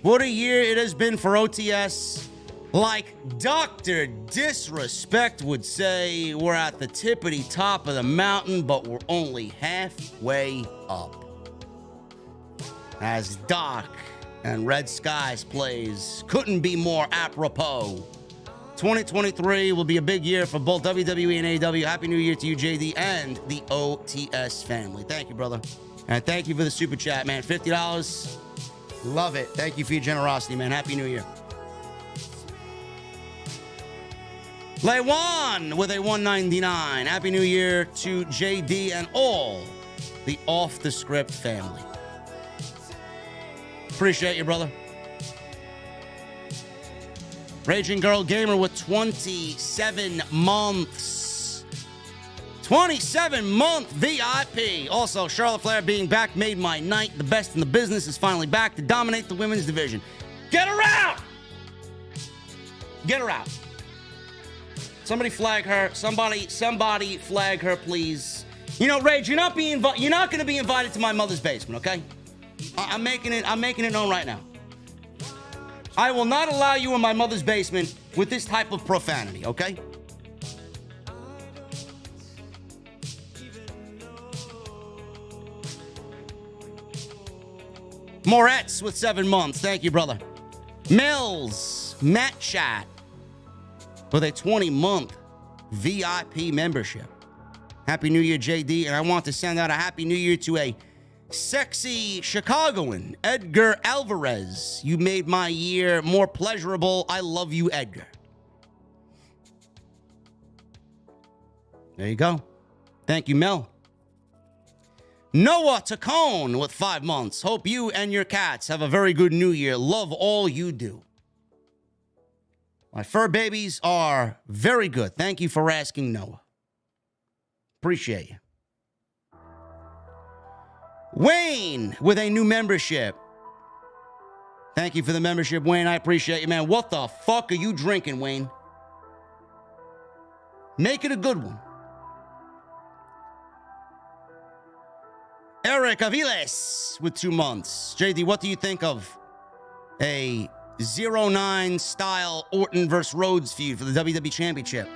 What a year it has been for OTS. Like Dr. Disrespect would say, we're at the tippity top of the mountain, but we're only halfway up. As Doc and Red Skies plays, couldn't be more apropos. 2023 will be a big year for both WWE and AEW. Happy New Year to you, JD, and the OTS family. Thank you, brother. And thank you for the super chat, man. $50. Love it. Thank you for your generosity, man. Happy New Year. Lewan with a $199. Happy New Year to JD and all the Off the Script family. Appreciate you, brother. Raging Girl Gamer with 27 months. 27-month VIP. Also, Charlotte Flair being back made my night. The best in the business is finally back to dominate the women's division. Get her out! Get her out. Somebody flag her. Somebody flag her, please. You know, Rage, you're not going to be invited to my mother's basement, okay? I'm making it known right now. I will not allow you in my mother's basement with this type of profanity, okay? Moretz with 7 months. Thank you, brother. Mills, Matt Chat with a 20-month VIP membership. Happy New Year, JD. And I want to send out a Happy New Year to a sexy Chicagoan, Edgar Alvarez. You made my year more pleasurable. I love you, Edgar. There you go. Thank you, Mel. Noah Tacone with 5 months. Hope you and your cats have a very good new year. Love all you do. My fur babies are very good. Thank you for asking, Noah. Appreciate you. Wayne with a new membership. Thank you for the membership, Wayne. I appreciate you, man. What the fuck are you drinking, Wayne? Make it a good one. Eric Aviles with 2 months. JD, what do you think of a 09 style Orton versus Rhodes feud for the WWE Championship?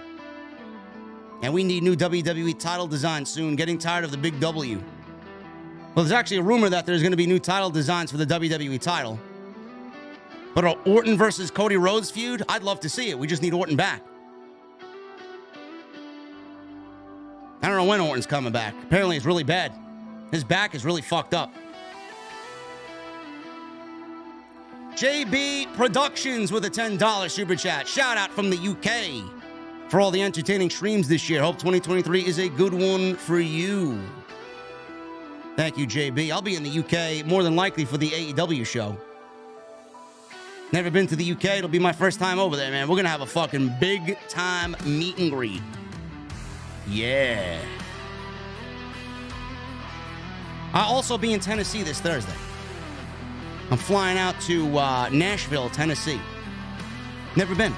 And we need new WWE title design soon. Getting tired of the big W. Well, there's actually a rumor that there's going to be new title designs for the WWE title. But an Orton versus Cody Rhodes feud? I'd love to see it. We just need Orton back. I don't know when Orton's coming back. Apparently it's really bad. His back is really fucked up. JB Productions with a $10 super chat. Shout out from the UK for all the entertaining streams this year. Hope 2023 is a good one for you. Thank you, JB. I'll be in the UK more than likely for the AEW show. Never been to the UK. It'll be my first time over there, man. We're going to have a fucking big time meet and greet. Yeah. I'll also be in Tennessee this Thursday. I'm flying out to Nashville, Tennessee. Never been.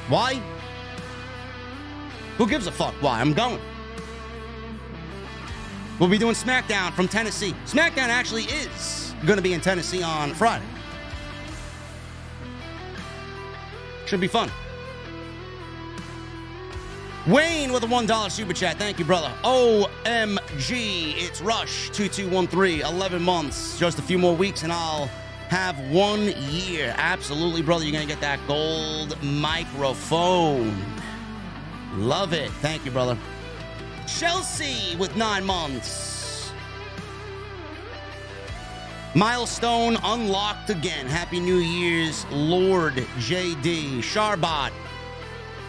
Why? Who gives a fuck why? I'm going. We'll be doing SmackDown from Tennessee. SmackDown actually is going to be in Tennessee on Friday. Should be fun. Wayne with a $1 super chat. Thank you, brother. OMG, it's Rush 2213, 11 months. Just a few more weeks and I'll have 1 year. Absolutely, brother. You're going to get that gold microphone. Love it. Thank you, brother. Chelsea with 9 months. Milestone unlocked again. Happy New Year's, Lord JD. Sharbot.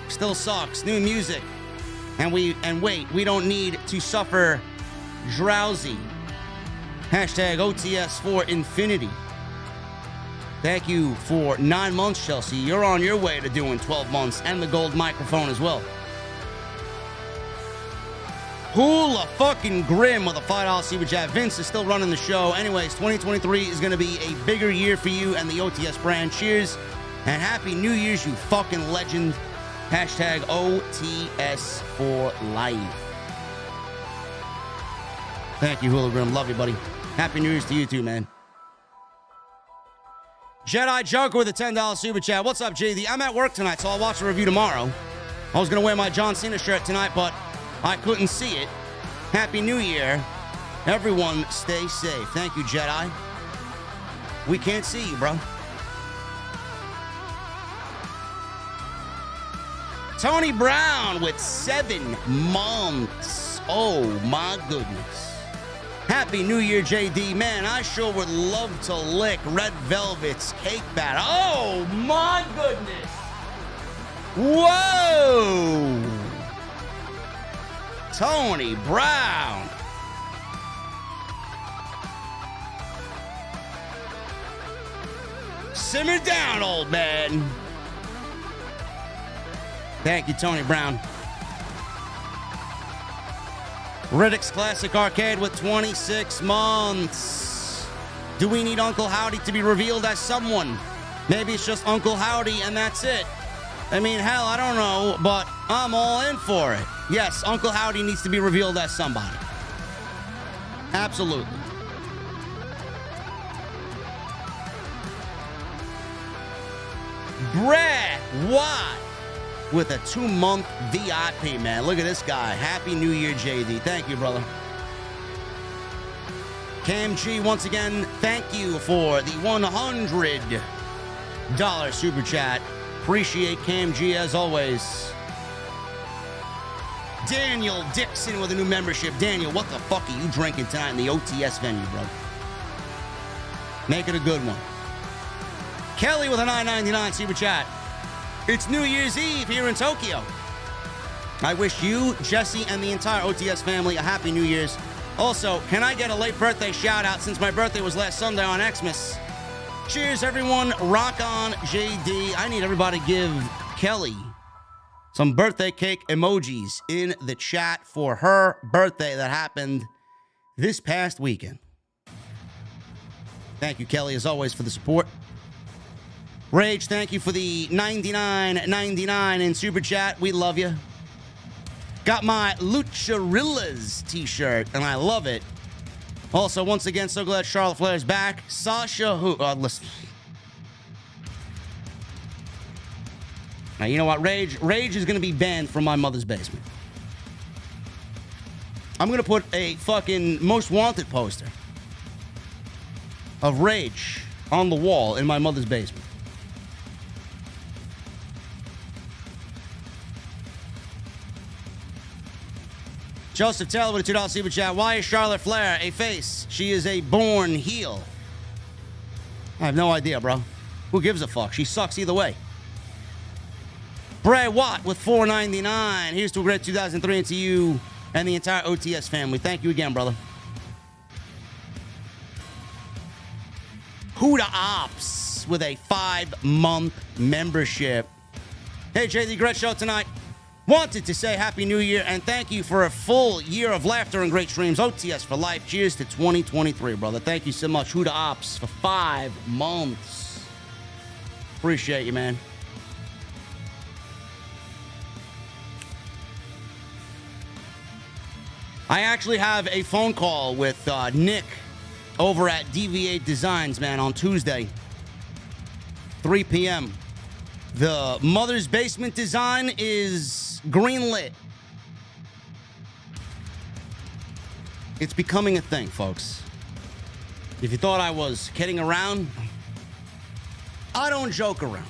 Still sucks. New music. And wait, we don't need to suffer drowsy. Hashtag OTS for infinity. Thank you for 9 months, Chelsea. You're on your way to doing 12 months and the gold microphone as well. Hula fucking Grim with a $5 super chat. Vince is still running the show. Anyways, 2023 is going to be a bigger year for you and the OTS brand. Cheers and Happy New Year's, you fucking legend. Hashtag OTS for life. Thank you, Hula Grim. Love you, buddy. Happy New Year's to you too, man. Jedi Joker with a $10 super chat. What's up, JD? I'm at work tonight, so I'll watch the review tomorrow. I was going to wear my John Cena shirt tonight, but I couldn't see it. Happy New Year. Everyone stay safe. Thank you, Jedi. We can't see you, bro. Tony Brown with 7 months. Oh, my goodness. Happy New Year, JD. Man, I sure would love to lick Red Velvet's cake batter. Oh, my goodness. Whoa. Tony Brown. Simmer down, old man. Thank you, Tony Brown. Riddick's Classic Arcade with 26 months. Do we need Uncle Howdy to be revealed as someone? Maybe it's just Uncle Howdy and that's it. I mean, hell, I don't know, but I'm all in for it. Yes, Uncle Howdy needs to be revealed as somebody. Absolutely. Bray Wyatt with a 2-month VIP, man. Look at this guy. Happy New Year, JD. Thank you, brother. Cam G, once again, thank you for the $100 super chat. Appreciate Cam G as always. Daniel Dixon with a new membership. Daniel, what the fuck are you drinking tonight in the OTS venue, bro? Make it a good one. Kelly with a $9.99 super chat. It's New Year's Eve here in Tokyo. I wish you, Jesse, and the entire OTS family a happy New Year's. Also, can I get a late birthday shout out since my birthday was last Sunday on Xmas? Cheers, everyone. Rock on, JD. I need everybody to give Kelly some birthday cake emojis in the chat for her birthday that happened this past weekend. Thank you, Kelly, as always, for the support. Rage, thank you for the $99.99 in super chat. We love you. Got my Lucharillas t-shirt, and I love it. Also, once again, so glad Charlotte Flair is back. Sasha, listen. Now, you know what? Rage is going to be banned from my mother's basement. I'm going to put a fucking most wanted poster of Rage on the wall in my mother's basement. Joseph Taylor with a $2 super chat. Why is Charlotte Flair a face? She is a born heel. I have no idea, bro. Who gives a fuck? She sucks either way. Bray Wyatt with $4.99. Here's to a great 2003 and to you and the entire OTS family. Thank you again, brother. Huda Ops with a 5-month membership. Hey, JD, great show tonight. Wanted to say Happy New Year and thank you for a full year of laughter and great streams. OTS for life. Cheers to 2023, brother. Thank you so much, Huda Ops, for 5 months. Appreciate you, man. I actually have a phone call with Nick over at DV8 Designs, man, on Tuesday, 3 p.m. The Mother's Basement design is greenlit. It's becoming a thing, folks. If you thought I was kidding around, I don't joke around.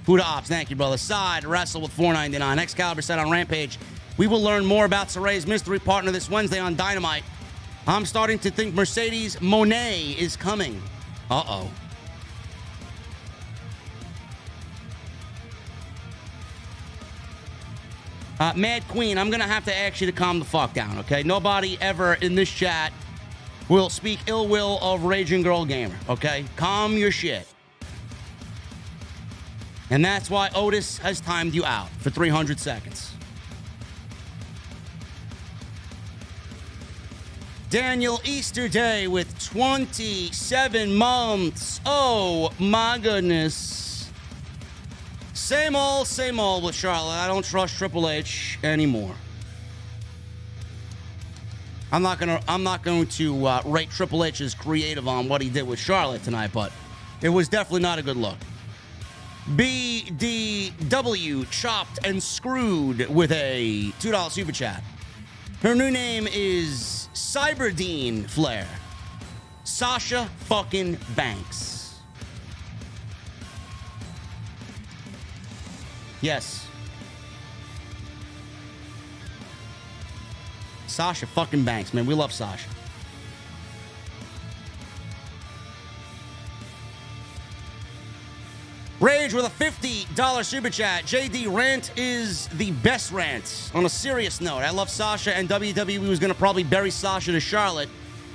Huda Ops, thank you, brother. Side Wrestle with $4.99. Excalibur said on Rampage, we will learn more about Saray's mystery partner this Wednesday on Dynamite. I'm starting to think Mercedes Moné is coming. Uh-oh. Mad Queen, I'm going to have to ask you to calm the fuck down, okay? Nobody ever in this chat will speak ill will of Raging Girl Gamer, okay? Calm your shit. And that's why Otis has timed you out for 300 seconds. Daniel Easterday with 27 months. Oh, my goodness. Same old with Charlotte. I don't trust Triple H anymore. I'm not going to rate Triple H's creative on what he did with Charlotte tonight, but it was definitely not a good look. BDW chopped and screwed with a $2 super chat. Her new name is Cyberdine Flair. Sasha fucking Banks. Yes. Sasha fucking Banks, man. We love Sasha. Rage with a $50 super chat. JD, rant is the best rant. On a serious note, I love Sasha, and WWE was going to probably bury Sasha to Charlotte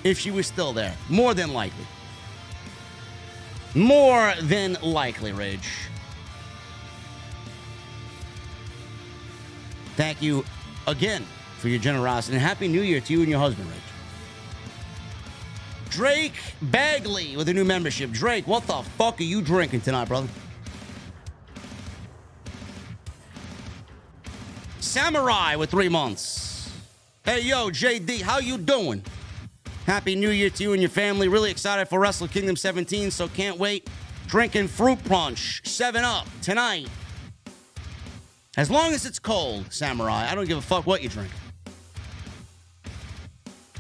if she was still there. More than likely. More than likely, Rage. Thank you again for your generosity, and Happy New Year to you and your husband, Rage. Drake Bagley with a new membership. Drake, what the fuck are you drinking tonight, brother? Samurai with 3 months. Hey, yo, JD, how you doing? Happy New Year to you and your family. Really excited for Wrestle Kingdom 17, so can't wait. Drinking fruit punch, 7-Up, tonight. As long as it's cold, Samurai. I don't give a fuck what you drink.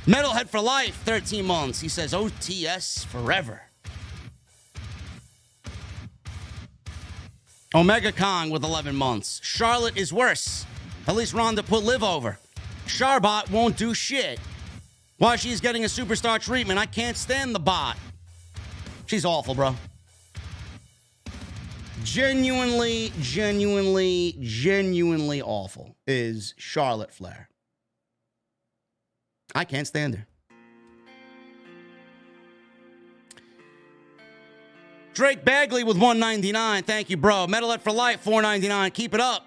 Metalhead for life, 13 months. He says OTS forever. Omega Kong with 11 months. Charlotte is worse. At least Ronda put Liv over. Charbot won't do shit. Why she's getting a superstar treatment? I can't stand the bot. She's awful, bro. Genuinely awful is Charlotte Flair. I can't stand her. Drake Bagley with $1.99. Thank you, bro. Metalhead for life, $4.99. Keep it up.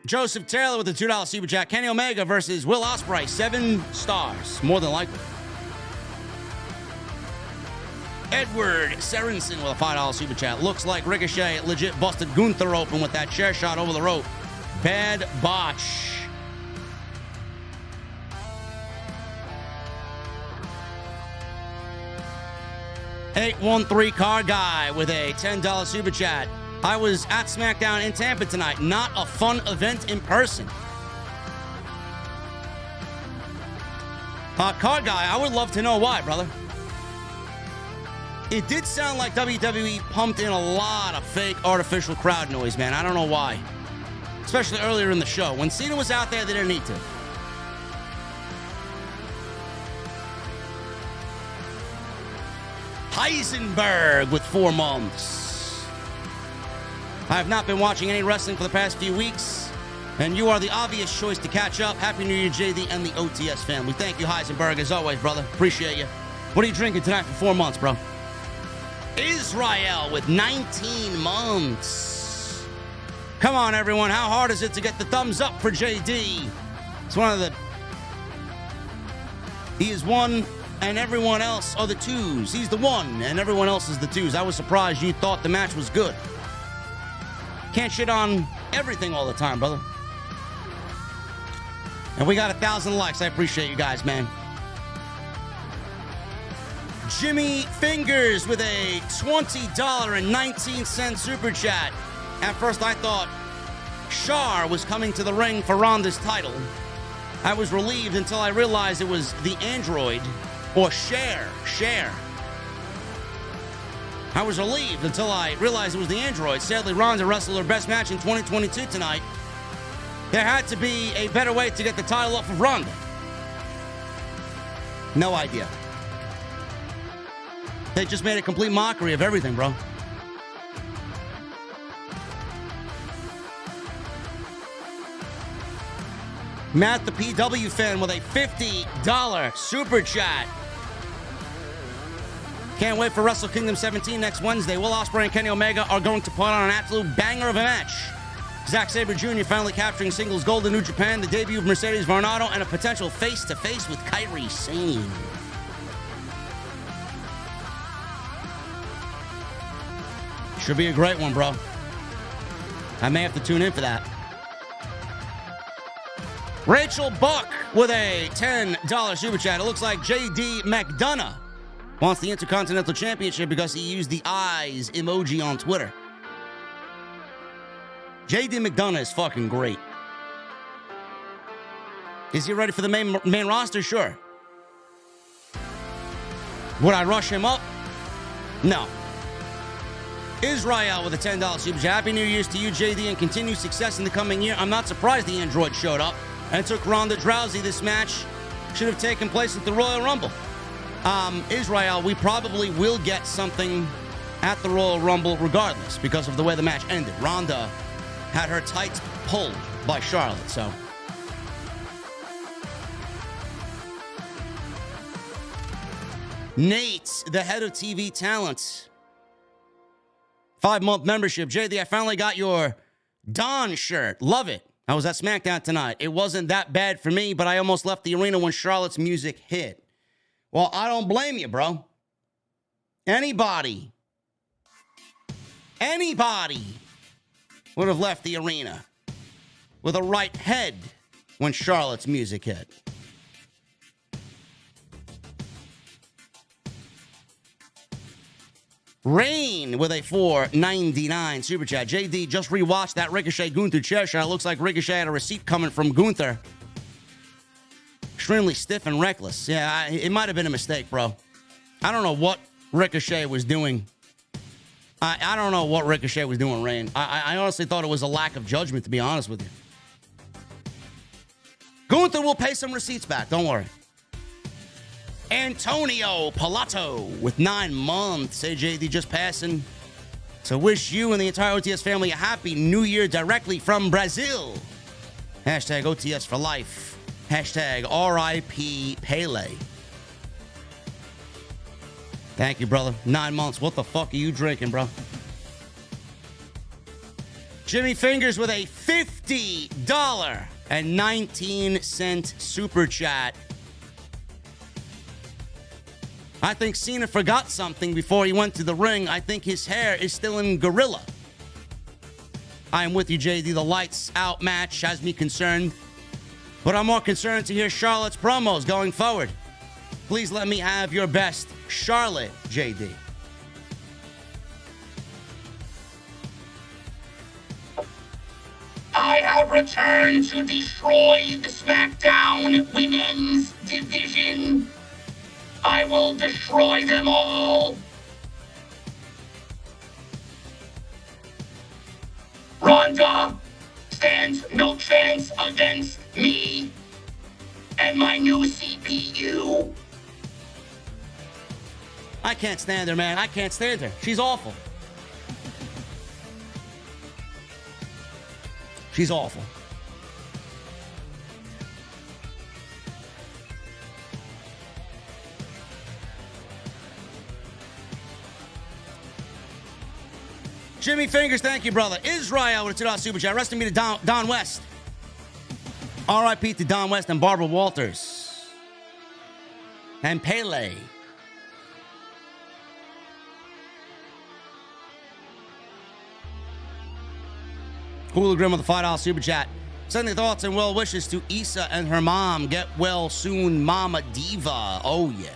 Joseph Taylor with the $2 super chat. Kenny Omega versus Will Ospreay, 7 stars, more than likely. Edward Sorensen with a $5 super chat. Looks like Ricochet legit busted Gunther open with that chair shot over the rope. Bad botch. $813 Car Guy with a $10 super chat. I was at SmackDown in Tampa tonight. Not a fun event in person. Car Guy, I would love to know why, brother. It did sound like WWE pumped in a lot of fake artificial crowd noise, man. I don't know why. Especially earlier in the show. When Cena was out there, they didn't need to. Heisenberg with 4 months. I have not been watching any wrestling for the past few weeks, and you are the obvious choice to catch up. Happy New Year, JD, and the OTS family. Thank you, Heisenberg, as always, brother. Appreciate you. What are you drinking tonight for 4 months, bro? Israel with 19 months. Come on, everyone. How hard is it to get the thumbs up for JD? It's one of the... He is one, and everyone else are the twos. He's the one, and everyone else is the twos. I was surprised you thought the match was good. Can't shit on everything all the time, brother. And we got 1,000 likes. I appreciate you guys, man. Jimmy Fingers with a $20.19 super chat. At first, I thought Char was coming to the ring for Ronda's title. I was relieved until I realized it was the android, or Cher. I was relieved until I realized it was the android. Sadly, Ronda wrestled her best match in 2022 tonight. There had to be a better way to get the title off of Ronda. No idea. They just made a complete mockery of everything, bro. Matt the PW fan with a $50 super chat. Can't wait for Wrestle Kingdom 17 next Wednesday. Will Ospreay and Kenny Omega are going to put on an absolute banger of a match. Zack Sabre Jr. finally capturing singles gold in New Japan, the debut of Mercedes Varnado, and a potential face-to-face with Kairi Sane. Should be a great one, bro. I may have to tune in for that. Rachel Buck with a $10 super chat. It looks like JD McDonough wants the Intercontinental Championship because he used the eyes emoji on Twitter. JD McDonough is fucking great. Is he ready for the main roster? Sure. Would I rush him up? No. Israel with a $10 super chat. Happy New Year's to you, JD, and continued success in the coming year. I'm not surprised the android showed up and took Ronda Rousey. This match should have taken place at the Royal Rumble. Israel, we probably will get something at the Royal Rumble regardless because of the way the match ended. Ronda had her tights pulled by Charlotte, so... Nate, the head of TV talent. 5-month membership. JD, I finally got your Dawn shirt. Love it. I was at SmackDown tonight. It wasn't that bad for me, but I almost left the arena when Charlotte's music hit. Well, I don't blame you, bro. Anybody would have left the arena with a right head when Charlotte's music hit. Rain with a $4.99 super chat. JD just rewatched that Ricochet Gunther chair shot. It looks like Ricochet had a receipt coming from Gunther. Extremely stiff and reckless. Yeah, it might have been a mistake, bro. I don't know what Ricochet was doing. I don't know what Ricochet was doing, Rain. I honestly thought it was a lack of judgment, to be honest with you. Gunther will pay some receipts back. Don't worry. Antonio Pilato with 9 months. Hey, JD, just passing to wish you and the entire OTS family a happy new year directly from Brazil. Hashtag OTS for life. Hashtag RIP Pele. Thank you, brother. 9 months. What the fuck are you drinking, bro? Jimmy Fingers with a $50.19 super chat. I think Cena forgot something before he went to the ring. I think his hair is still in gorilla. I am with you, JD. The lights out match has me concerned. But I'm more concerned to hear Charlotte's promos going forward. Please let me have your best Charlotte, JD. I have returned to destroy the SmackDown Women's Division. I will destroy them all. Ronda stands no chance against me and my new CPU. I can't stand her, man. I can't stand her. She's awful. She's awful. Jimmy Fingers, thank you, brother. Israel with a $2 super chat. Rest in peace to Don West. R.I.P. to Don West and Barbara Walters. And Pele. Hooligan with a $5 super chat. Sending thoughts and well wishes to Issa and her mom. Get well soon, Mama Diva. Oh, yeah.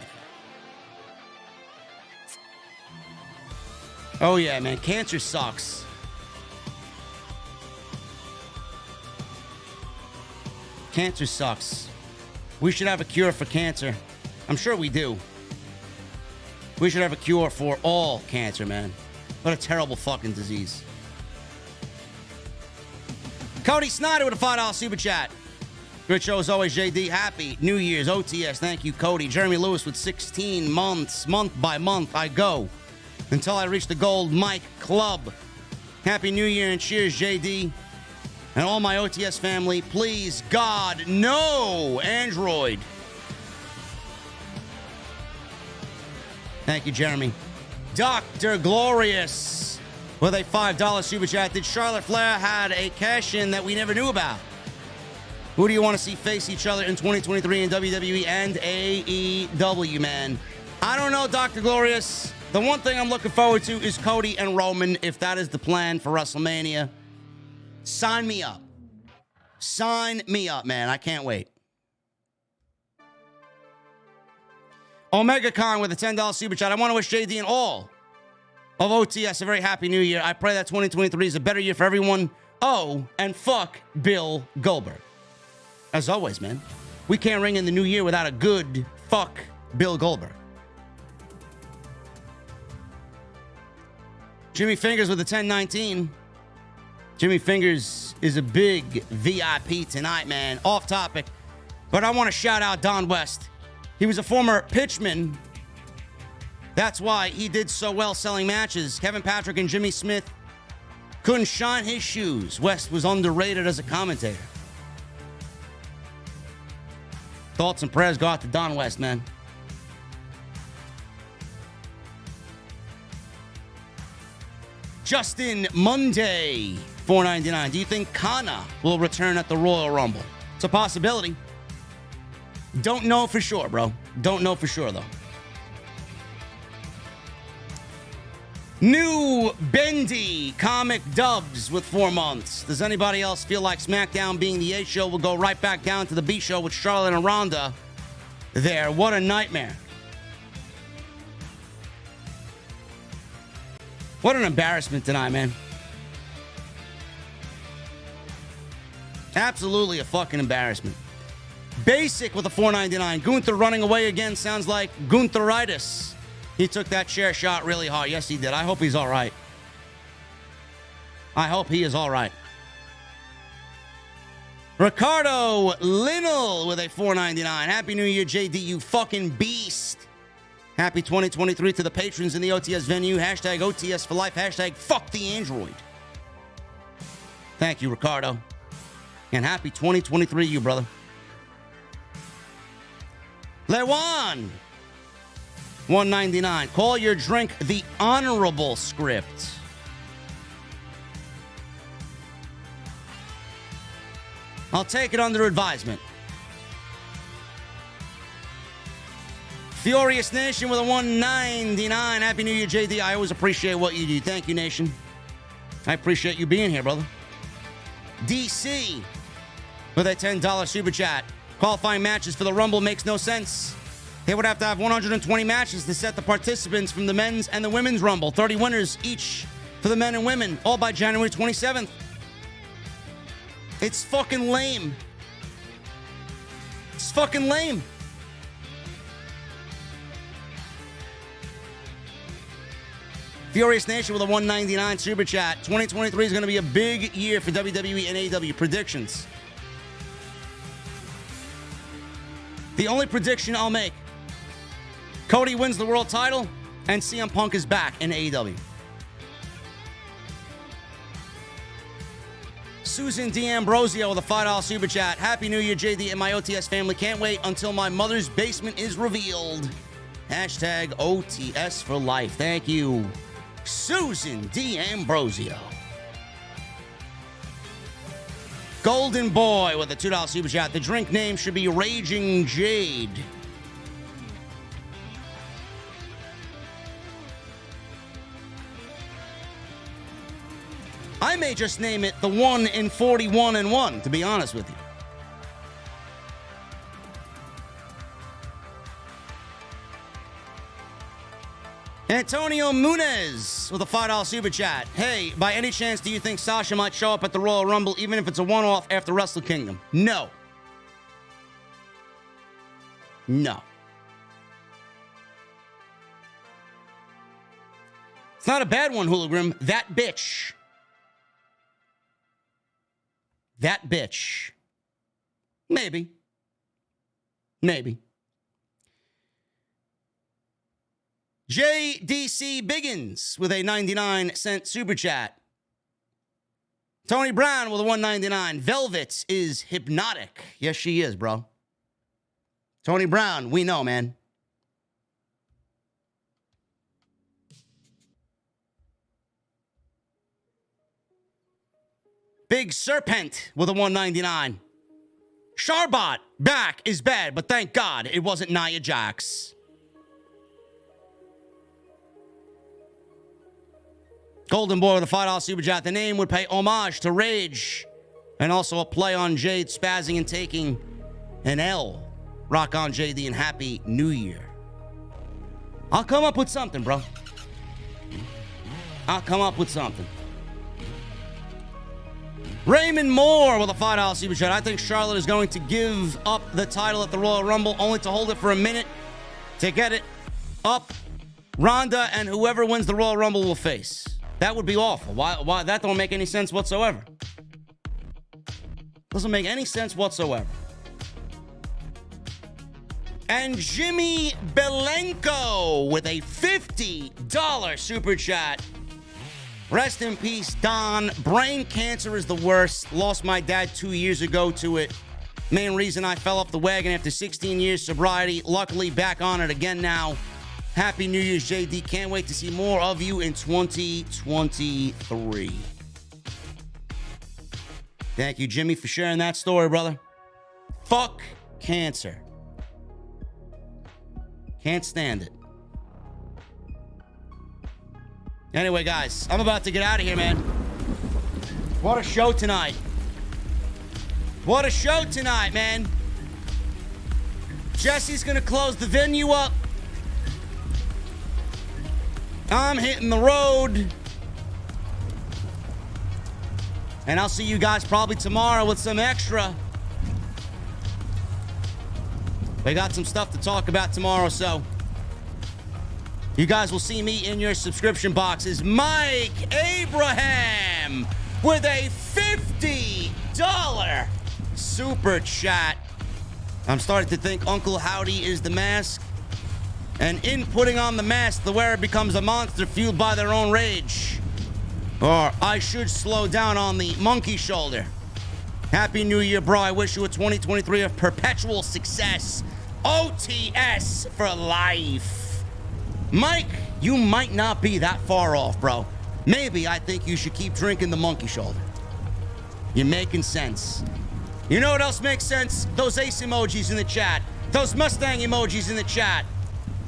Oh, yeah, man. Cancer sucks. Cancer sucks. We should have a cure for cancer. I'm sure we do. We should have a cure for all cancer, man. What a terrible fucking disease. Cody Snyder with a $5 super chat. Good show as always, JD. Happy New Year's, OTS. Thank you, Cody. Jeremy Lewis with 16 months. Month by month, I go until I reach the gold Mike Club. Happy New Year and cheers, JD. And all my OTS family, please, God, no Android. Thank you, Jeremy. Dr. Glorious with a $5 super chat. Did Charlotte Flair had a cash-in that we never knew about? Who do you want to see face each other in 2023 in WWE and AEW, man? I don't know, Dr. Glorious. The one thing I'm looking forward to is Cody and Roman, if that is the plan for WrestleMania. Sign me up. Sign me up, man. I can't wait. Omega Khan with a $10 super chat. I want to wish JD and all of OTS a very happy new year. I pray that 2023 is a better year for everyone. Oh, and fuck Bill Goldberg. As always, man. We can't ring in the new year without a good fuck Bill Goldberg. Jimmy Fingers with a 1019. Jimmy Fingers is a big VIP tonight, man. Off topic. But I want to shout out Don West. He was a former pitchman. That's why he did so well selling matches. Kevin Patrick and Jimmy Smith couldn't shine his shoes. West was underrated as a commentator. Thoughts and prayers go out to Don West, man. Justin Monday, $4.99. Do you think Kana will return at the Royal Rumble? It's a possibility. Don't know for sure, bro. Don't know for sure, though. New Bendy comic dubs with 4 months. Does anybody else feel like SmackDown being the A show will go right back down to the B show with Charlotte and Ronda there? What a nightmare. What an embarrassment tonight, man. Absolutely a fucking embarrassment. Basic with a $4.99. Gunther running away again sounds like Guntheritis. He took that chair shot really hard. Yes, he did. I hope he's all right. I hope he is all right. Ricardo Linnell with a $4.99. Happy New Year, JD, you fucking beast. Happy 2023 to the patrons in the OTS venue. Hashtag OTS for life. Hashtag fuck the Android. Thank you, Ricardo. And happy 2023 to you, brother. Lewan, $1.99. Call your drink the honorable script. I'll take it under advisement. Furious Nation with a $1.99. Happy New Year, JD. I always appreciate what you do. Thank you, Nation. I appreciate you being here, brother. DC with a $10 super chat. Qualifying matches for the Rumble makes no sense. They would have to have 120 matches to set the participants from the men's and the women's Rumble. 30 winners each for the men and women, all by January 27th. It's fucking lame. It's fucking lame. Furious Nation with a $1.99 super chat. 2023 is going to be a big year for WWE and AEW. Predictions. The only prediction I'll make: Cody wins the world title and CM Punk is back in AEW. Susan D'Ambrosio with a $5 super chat. Happy New Year, JD and my OTS family. Can't wait until my mother's basement is revealed. Hashtag OTS for life. Thank you, Susan D'Ambrosio. Golden Boy with a $2 super chat. The drink name should be Raging Jade. I may just name it the 1 in 41 and 1, to be honest with you. Antonio Munez with a $5 super chat. Hey, by any chance, do you think Sasha might show up at the Royal Rumble, even if it's a one-off after Wrestle Kingdom? No. No. It's not a bad one, Hooligram. That bitch. That bitch. Maybe. Maybe. JDC Biggins with a 99-cent super chat. Tony Brown with a $1.99. Velvet is hypnotic. Yes, she is, bro. Tony Brown, we know, man. Big Serpent with a $1.99. Charbot back is bad, but thank God it wasn't Nia Jax. Golden Boy with a $5 super chat. The name would pay homage to Rage and also a play on Jade spazzing and taking an L. Rock on, JD, and Happy New Year. I'll come up with something, bro. I'll come up with something. Raymond Moore with a $5 super chat. I think Charlotte is going to give up the title at the Royal Rumble only to hold it for a minute to get it up. Ronda and whoever wins the Royal Rumble will face. That would be awful. Why? That don't make any sense whatsoever. Doesn't make any sense whatsoever. And Jimmy Belenko with a $50 super chat. Rest in peace, Don. Brain cancer is the worst. Lost my dad 2 years ago to it. Main reason I fell off the wagon after 16 years sobriety. Luckily back on it again now. Happy New Year's, JD. Can't wait to see more of you in 2023. Thank you, Jimmy, for sharing that story, brother. Fuck cancer. Can't stand it. Anyway, guys, I'm about to get out of here, man. What a show tonight. What a show tonight, man. Jesse's gonna close the venue up. I'm hitting the road. And I'll see you guys probably tomorrow with some extra. We got some stuff to talk about tomorrow, so you guys will see me in your subscription boxes. Mike Abraham with a $50 super chat. I'm starting to think Uncle Howdy is the mask. And in putting on the mask, the wearer becomes a monster fueled by their own rage. Or I should slow down on the monkey shoulder. Happy New Year, bro. I wish you a 2023 of perpetual success. OTS for life. Mike, you might not be that far off, bro. Maybe I think you should keep drinking the monkey shoulder. You're making sense. You know what else makes sense? Those ace emojis in the chat. Those Mustang emojis in the chat.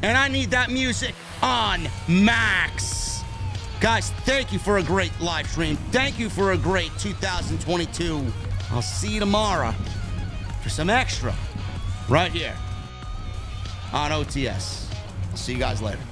And I need that music on max. Guys, thank you for a great live stream. Thank you for a great 2022. I'll see you tomorrow for some extra right here on OTS. I'll see you guys later.